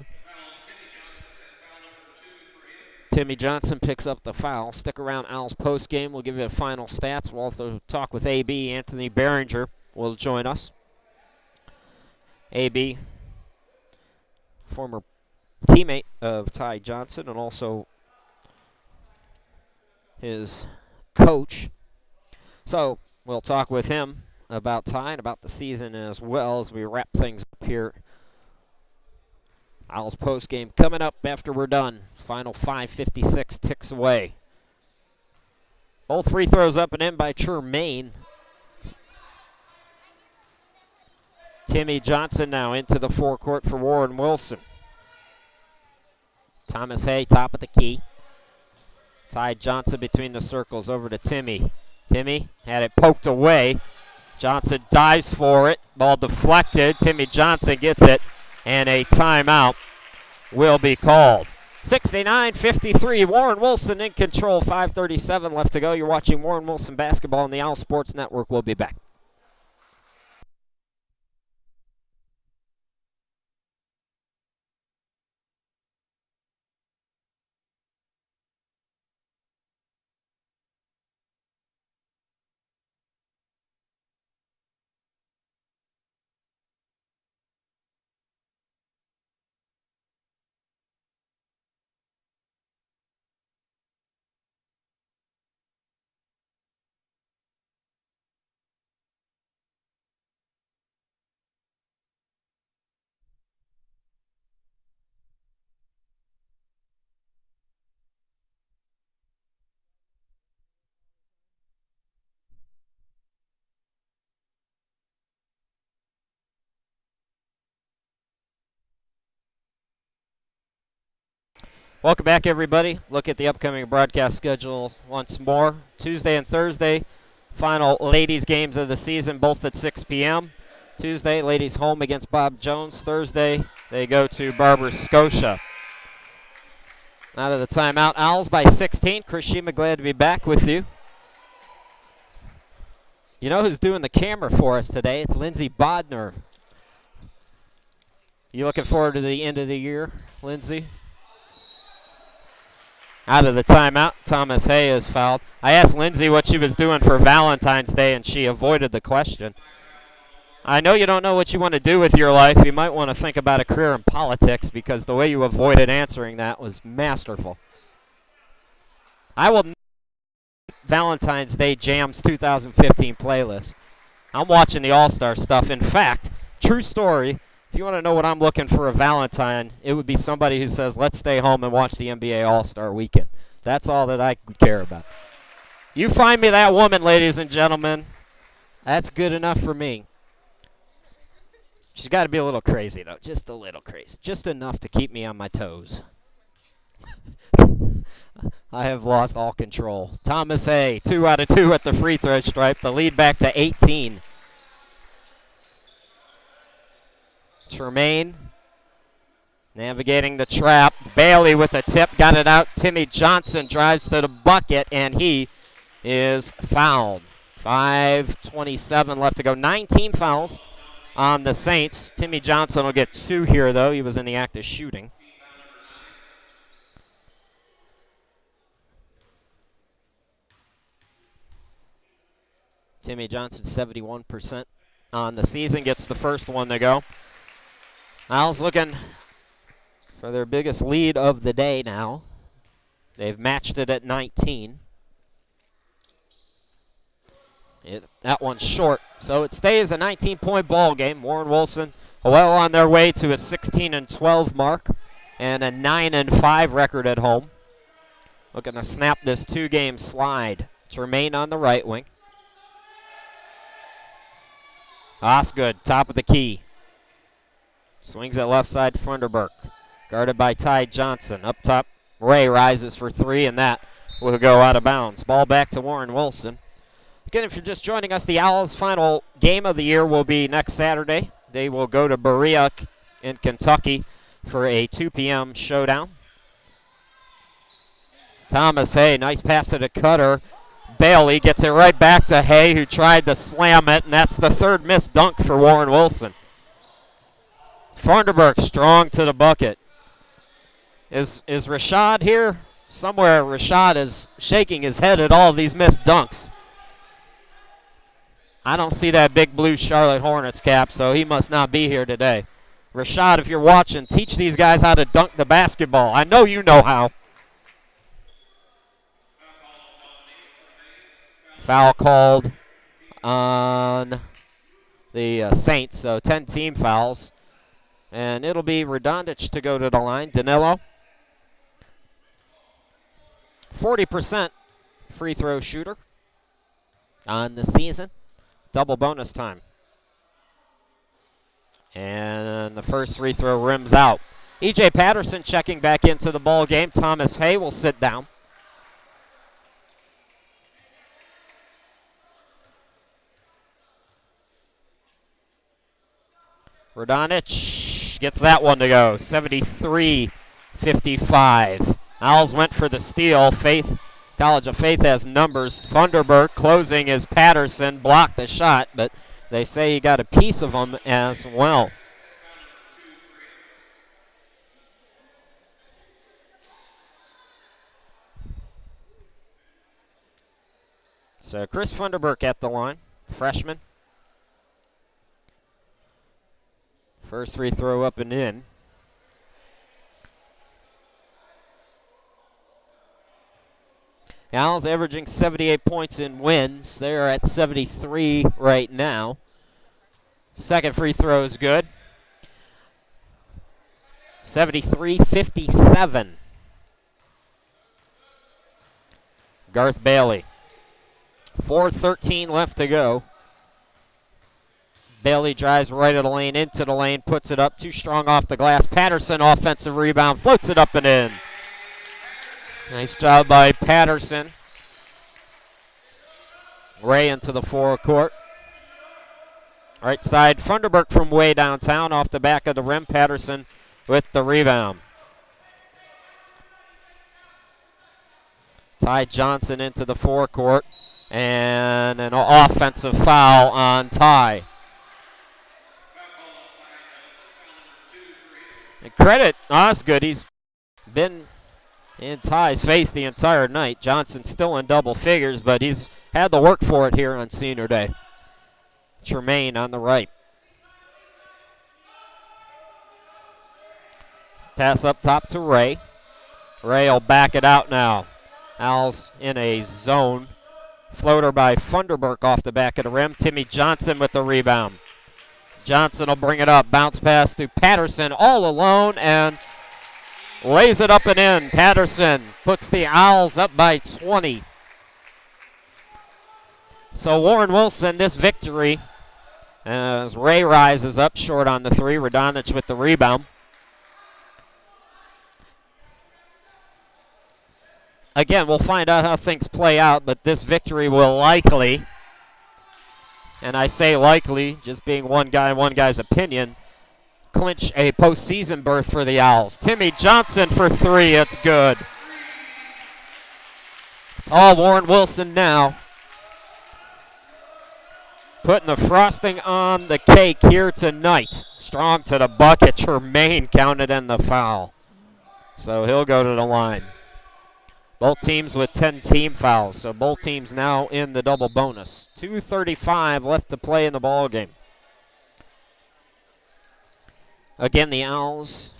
Timmy Johnson picks up the foul. Stick around, Owls post game. We'll give you the final stats. We'll also talk with AB. Anthony Behringer will join us. AB, former teammate of Ty Johnson and also his coach. So we'll talk with him about Ty and about the season as well as we wrap things up here. Owls post game coming up after we're done. Final 5:56 ticks away. Both free throws up and in by Tremaine. Timmy Johnson now into the forecourt for Warren Wilson. Thomas Hay, top of the key. Ty Johnson between the circles, over to Timmy. Timmy had it poked away. Johnson dives for it. Ball deflected. Timmy Johnson gets it, and a timeout will be called. 69-53, Warren Wilson in control. 5:37 left to go. You're watching Warren Wilson basketball on the Owl Sports Network. We'll be back. Welcome back, everybody. Look at the upcoming broadcast schedule once more. Tuesday and Thursday, final ladies games of the season, both at 6 p.m. Tuesday, ladies home against Bob Jones. Thursday, they go to Barber Scotia. Out of the timeout, Owls by 16. Chris Shima, glad to be back with you. You know who's doing the camera for us today? It's Lindsey Bodner. You looking forward to the end of the year, Lindsey? Out of the timeout, Thomas Hay is fouled. I asked Lindsay what she was doing for Valentine's Day, and she avoided the question. I know you don't know what you want to do with your life. You might want to think about a career in politics, because the way you avoided answering that was masterful. I will Valentine's Day Jams 2015 playlist. I'm watching the All-Star stuff. In fact, true story, if you want to know what I'm looking for a Valentine, it would be somebody who says, let's stay home and watch the NBA All-Star Weekend. That's all that I care about. You find me that woman, ladies and gentlemen. That's good enough for me. She's got to be a little crazy, though. Just a little crazy. Just enough to keep me on my toes. I have lost all control. Thomas Hay, 2 out of 2 at the free throw stripe. The lead back to 18. Tremaine navigating the trap. Bailey with a tip, got it out. Timmy Johnson drives to the bucket, and he is fouled. 5:27 left to go. 19 fouls on the Saints. Timmy Johnson will get 2 here, though. He was in the act of shooting. Timmy Johnson, 71% on the season, gets the first one to go. Owls looking for their biggest lead of the day now. They've matched it at 19. That one's short, so it stays a 19-point ball game. Warren Wilson well on their way to a 16-12 mark and a 9-5 record at home. Looking to snap this 2-game slide. Tremaine on the right wing. Osgood, top of the key. Swings it left side, Funderburk. Guarded by Ty Johnson. Up top, Ray rises for 3, and that will go out of bounds. Ball back to Warren Wilson. Again, if you're just joining us, the Owls' final game of the year will be next Saturday. They will go to Berea in Kentucky for a 2 p.m. showdown. Thomas Hay, nice pass to the cutter. Bailey gets it right back to Hay, who tried to slam it, and that's the 3rd missed dunk for Warren Wilson. Funderburk strong to the bucket. Is Rashad here? Somewhere Rashad is shaking his head at all of these missed dunks. I don't see that big blue Charlotte Hornets cap, so he must not be here today. Rashad, if you're watching, teach these guys how to dunk the basketball. I know you know how. Foul called on the Saints, so 10 team fouls. And it'll be Radonjic to go to the line. Danilo, 40% free throw shooter on the season. Double bonus time. And the first free throw rims out. E.J. Patterson checking back into the ball game. Thomas Hay will sit down. Radonjic gets that one to go. 73-55. Owls went for the steal. College of Faith has numbers. Funderburk closing is Patterson. Blocked the shot, but they say he got a piece of them as well. So Chris Funderburk at the line, freshman. First free throw up and in. Owls averaging 78 points in wins. They're at 73 right now. Second free throw is good. 73-57. Garth Bailey. 4:13 left to go. Bailey drives right of the lane, into the lane, puts it up. Too strong off the glass. Patterson, offensive rebound, floats it up and in. Nice job by Patterson. Ray into the forecourt. Right side, Funderburk from way downtown, off the back of the rim. Patterson with the rebound. Ty Johnson into the forecourt, and an offensive foul on Ty. And credit Osgood, he's been in Ty's face the entire night. Johnson still in double figures, but he's had to work for it here on senior day. Tremaine on the right. Pass up top to Ray. Ray will back it out now. Owls in a zone. Floater by Funderburk off the back of the rim. Timmy Johnson with the rebound. Johnson will bring it up. Bounce pass to Patterson all alone and lays it up and in. Patterson puts the Owls up by 20. So Warren Wilson, this victory, as Ray rises up short on the three. Radonjic with the rebound. again, we'll find out how things play out, but this victory will likely, and I say likely, just being one guy's opinion, clinch a postseason berth for the Owls. Timmy Johnson for three. It's good. It's all Warren Wilson now. Putting the frosting on the cake here tonight. Strong to the bucket. Tremaine counted in the foul. So he'll go to the line. Both teams with 10 team fouls. So both teams now in the double bonus. 2:35 left to play in the ball game. Again, the Owls,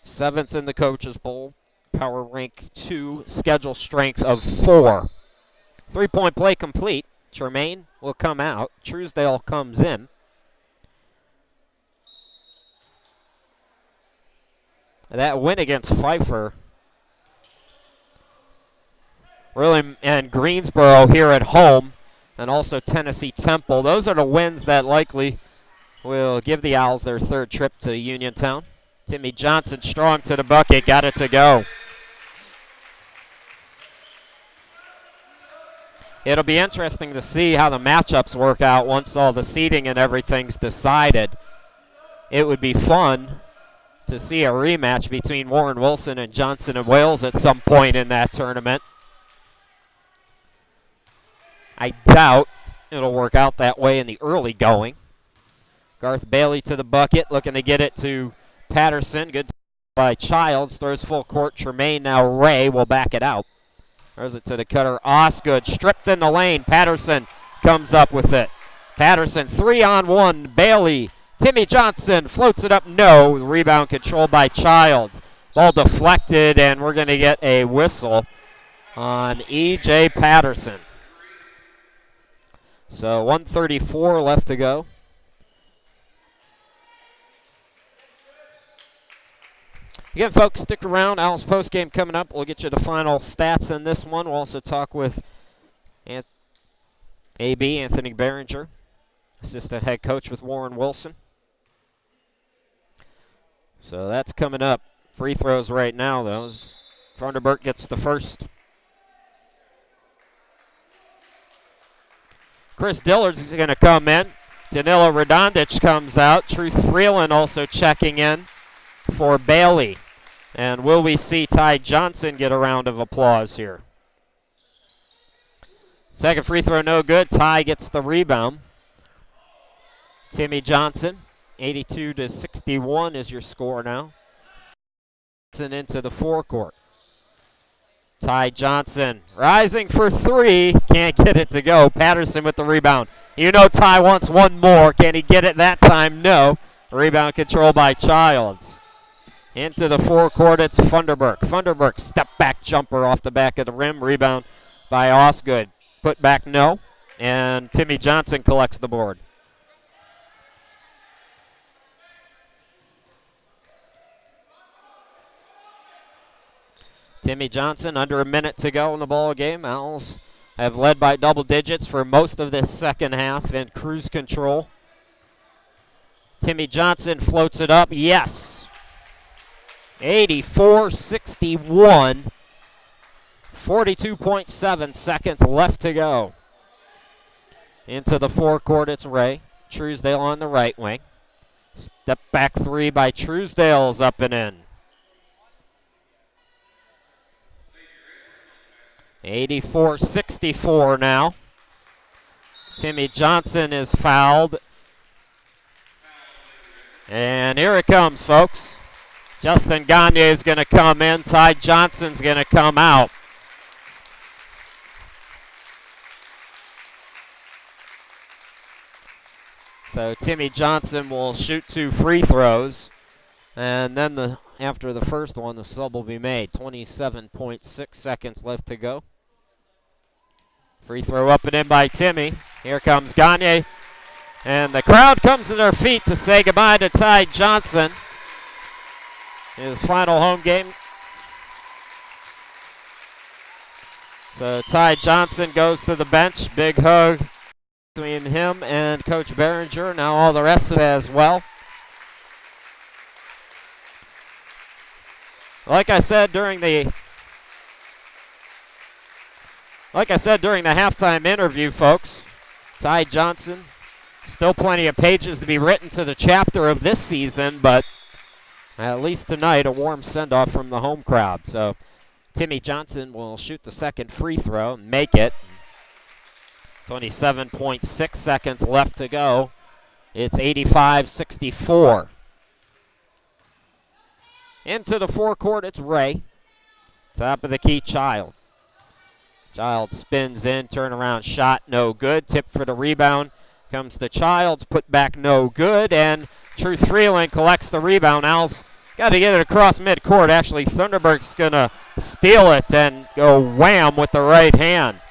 7th in the Coaches Bowl. Power rank 2. Schedule strength of 4. 3-point play complete. Tremaine will come out. Truesdale comes in. That win against Pfeiffer, really, and Greensboro here at home, and also Tennessee Temple. Those are the wins that likely will give the Owls their third trip to Uniontown. Timmy Johnson strong to the bucket, got it to go. It'll be interesting to see how the matchups work out once all the seeding and everything's decided. It would be fun to see a rematch between Warren Wilson and Johnson and Wales at some point in that tournament. I doubt it'll work out that way in the early going. Garth Bailey to the bucket, looking to get it to Patterson. Good by Childs, throws full court. Tremaine, now Ray will back it out. Throws it to the cutter, Osgood, stripped in the lane. Patterson comes up with it. Patterson, 3-on-1, Bailey. Timmy Johnson floats it up, no. Rebound controlled by Childs. Ball deflected, and we're going to get a whistle on E.J. Patterson. So 1:34 left to go. Again, folks, stick around. Owls postgame coming up. We'll get you the final stats in this one. We'll also talk with AB, Anthony Behringer, assistant head coach with Warren Wilson. So that's coming up. Free throws right now, though. Funderburk gets the first. Chris Dillard's going to come in. Danilo Radonjic comes out. Truth Freeland also checking in for Bailey. And will we see Ty Johnson get a round of applause here? Second free throw, no good. Ty gets the rebound. Timmy Johnson, 82-61 is your score now. Johnson into the forecourt. Ty Johnson rising for three. Can't get it to go. Patterson with the rebound. You know Ty wants one more. Can he get it that time? No. Rebound control by Childs. Into the forecourt, it's Funderburk. Funderburk, step back jumper off the back of the rim. Rebound by Osgood. Put back, no. And Timmy Johnson collects the board. Timmy Johnson, under a minute to go in the ball game. Owls have led by double digits for most of this second half in cruise control. Timmy Johnson floats it up, yes. 84-61. 42.7 seconds left to go. Into the forecourt, it's Ray. Truesdale on the right wing. Step back three by Truesdale's up and in. 84-64 now. Timmy Johnson is fouled. And here it comes, folks. Justin Gagne is going to come in. Ty Johnson's going to come out. So Timmy Johnson will shoot 2 free throws. And then after the first one, the sub will be made. 27.6 seconds left to go. Free throw up and in by Timmy. Here comes Gagne. And the crowd comes to their feet to say goodbye to Ty Johnson. His final home game. So Ty Johnson goes to the bench. Big hug between him and Coach Behringer. Now all the rest of it as well. Like I said during the Like I said during the halftime interview, folks, Ty Johnson, still plenty of pages to be written to the chapter of this season, but at least tonight a warm send-off from the home crowd. So Timmy Johnson will shoot the second free throw and make it. 27.6 seconds left to go. It's 85-64. Into the forecourt, it's Ray. Top of the key, Child. Child spins in, turnaround shot, no good. Tip for the rebound. Comes to Childs, put back no good, and Truth Freeland collects the rebound. Al's got to get it across midcourt. Actually, Thunderberg's going to steal it and go wham with the right hand.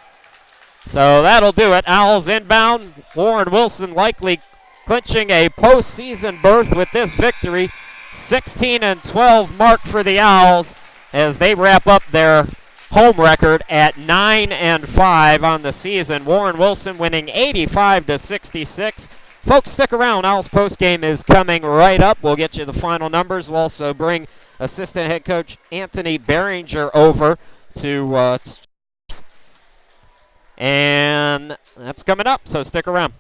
So that'll do it. Owls inbound. Warren Wilson likely clinching a postseason berth with this victory. 16-12 mark for the Owls as they wrap up their home record at 9-5 on the season. Warren Wilson winning 85-66. Folks, stick around. Owls postgame is coming right up. We'll get you the final numbers. We'll also bring assistant head coach Anthony Behringer over to and that's coming up, so stick around.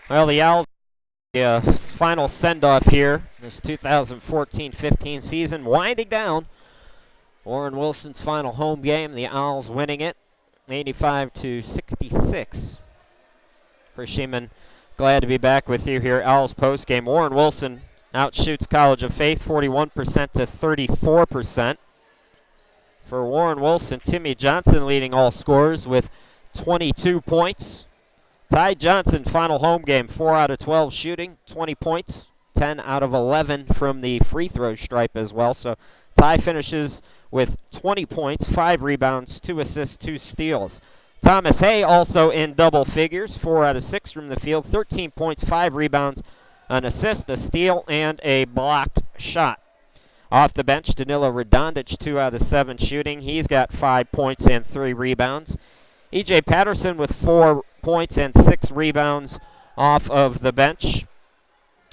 Well, the Owls, final send-off here, this 2014-15 season, winding down. Warren Wilson's final home game, the Owls winning it, 85-66. Chris Sheeman, glad to be back with you here. Owls postgame. Warren Wilson outshoots College of Faith, 41% to 34%. For Warren Wilson, Timmy Johnson leading all scorers with 22 points. Ty Johnson, final home game, 4 out of 12 shooting, 20 points, 10 out of 11 from the free throw stripe as well. So Ty finishes with 20 points, 5 rebounds, 2 assists, 2 steals. Thomas Hay also in double figures, 4 out of 6 from the field, 13 points, 5 rebounds, an assist, a steal, and a blocked shot. Off the bench, Danilo Radonjic, 2 out of 7 shooting. He's got 5 points and 3 rebounds. E.J. Patterson with 4 points and 6 rebounds off of the bench.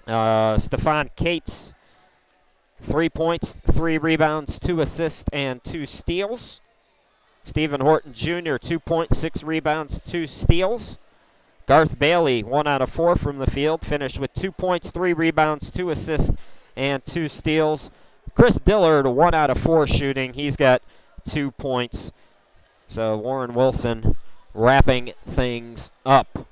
Stephon Cates, 3 points, 3 rebounds, 2 assists, and 2 steals. Stephen Horton Jr., 2 points, 6 rebounds, 2 steals. Garth Bailey, 1 out of 4 from the field, finished with 2 points, 3 rebounds, 2 assists, and 2 steals. Chris Dillard, 1 out of 4 shooting. He's got 2 points. So Warren Wilson wrapping things up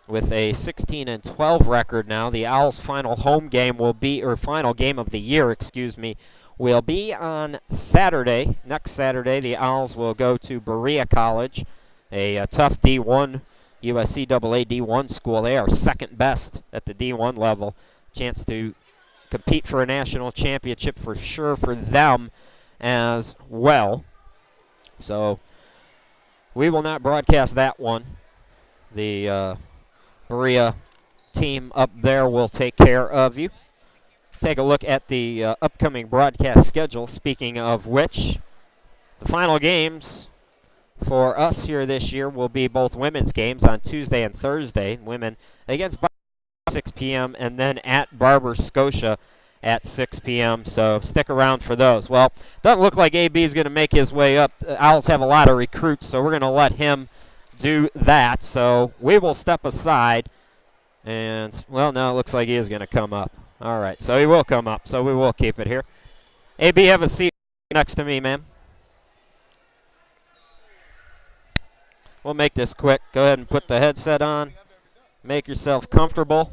with a 16-12 record now. The Owls' final home game will be, or final game of the year, excuse me, will be on Saturday. Next Saturday, the Owls will go to Berea College, a tough D1, USCAA D1 school. They are second best at the D1 level. Chance to compete for a national championship for sure for them as well. So we will not broadcast that one. The Berea team up there will take care of you. Take a look at the upcoming broadcast schedule. Speaking of which, the final games for us here this year will be both women's games on Tuesday and Thursday. Women against 6 p.m. and then at Barber Scotia at 6 p.m. So stick around for those. Well, doesn't look like AB is going to make his way up. Owls have a lot of recruits, so we're going to let him do that. So we will step aside. And, well, no, it looks like he is going to come up. All right, so he will come up, so we will keep it here. AB, have a seat next to me, ma'am. We'll make this quick. Go ahead and put the headset on. Make yourself comfortable.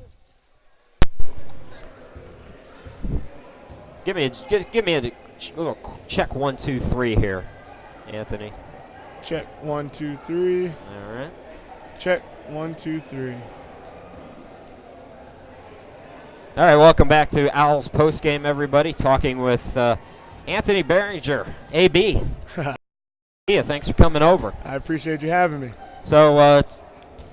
Give me a little check 1, 2, 3 here, Anthony. Check 1, 2, 3. All right. Check 1, 2, 3. All right, welcome back to Owls postgame, everybody. Talking with Anthony Behringer, AB. Yeah, thanks for coming over. I appreciate you having me. So,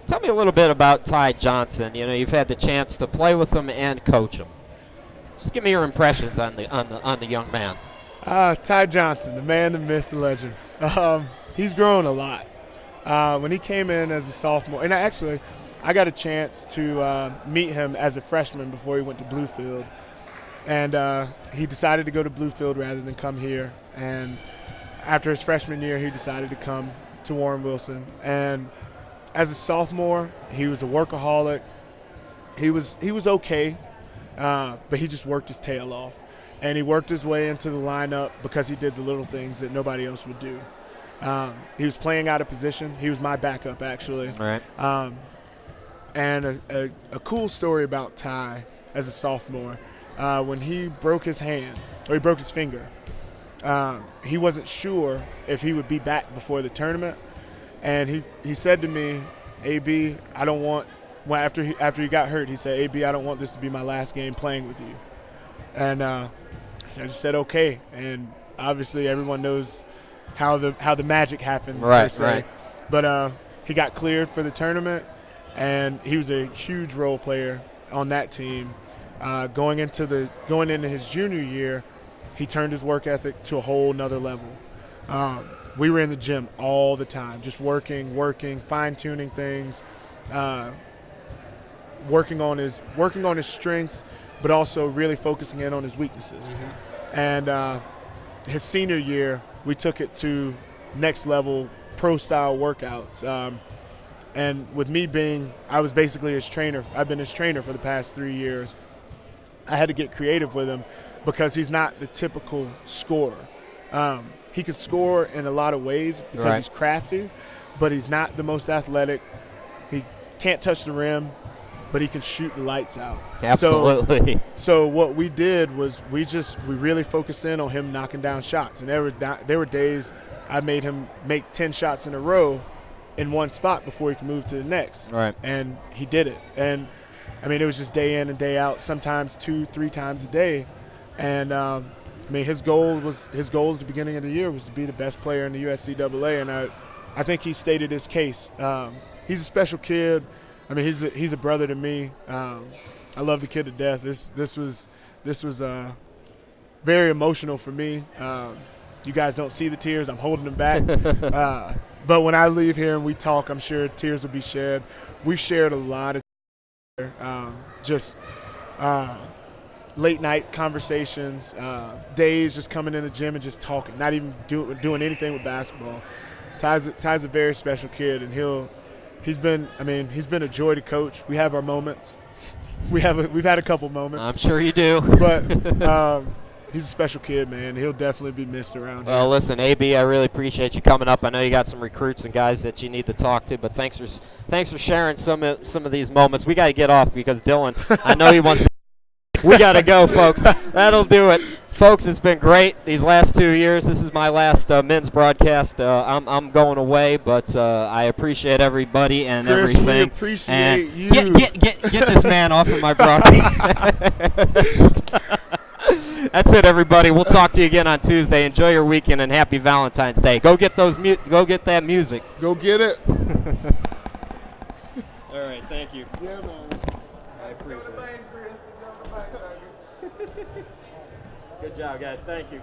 tell me a little bit about Ty Johnson. You know, you've had the chance to play with him and coach him. Just give me your impressions on the young man. Ty Johnson, the man, the myth, the legend. He's grown a lot. When he came in as a sophomore, and I got a chance to meet him as a freshman before he went to Bluefield. And he decided to go to Bluefield rather than come here. And after his freshman year, he decided to come to Warren Wilson. And as a sophomore, he was a workaholic. He was okay, but he just worked his tail off. And he worked his way into the lineup because he did the little things that nobody else would do. He was playing out of position. He was my backup, actually. All right. And a cool story about Ty as a sophomore, when he broke his hand, or he broke his finger, he wasn't sure if he would be back before the tournament. And he said to me, AB, I don't want, well, after he got hurt, he said, AB, I don't want this to be my last game playing with you. And I just said, okay. And obviously everyone knows how the magic happened. Right. But he got cleared for the tournament, and he was a huge role player on that team. Going into his junior year, he turned his work ethic to a whole nother level. We were in the gym all the time, just working, fine-tuning things, working on his strengths, but also really focusing in on his weaknesses. Mm-hmm. And his senior year, we took it to next level pro-style workouts. And with me I was basically his trainer. I've been his trainer for the past 3 years. I had to get creative with him because he's not the typical scorer. He can score in a lot of ways because he's crafty, but he's not the most athletic. He can't touch the rim, but he can shoot the lights out. Absolutely. So what we did was we really focused in on him knocking down shots. And there were days I made him make 10 shots in a row in one spot before he could move to the next. Right. And he did it. And, I mean, it was just day in and day out, sometimes 2-3 times a day. And, his goal at the beginning of the year was to be the best player in the USCAA, and I think he stated his case. He's a special kid. I mean, he's a brother to me. I love the kid to death. This was very emotional for me. You guys don't see the tears. I'm holding them back. But when I leave here and we talk, I'm sure tears will be shed. We've shared a lot of late night conversations, days just coming in the gym and just talking, not even doing anything with basketball. Ty's a very special kid, and he's been a joy to coach. We have our moments. We've had a couple moments. I'm sure you do. But he's a special kid, man. He'll definitely be missed around here. Well, listen, AB, I really appreciate you coming up. I know you got some recruits and guys that you need to talk to, but thanks for sharing some of these moments. We got to get off because Dylan, I know he wants to. We got to go, folks. That'll do it. Folks, it's been great these last 2 years. This is my last men's broadcast. I'm going away, but I appreciate everybody and Chris, everything. we appreciate and you. Get this man off of my broadcast. That's it, everybody. We'll talk to you again on Tuesday. Enjoy your weekend and happy Valentine's Day. Go get that music. Go get it. All right, thank you. Yeah, man. I appreciate it. Good job, guys. Thank you.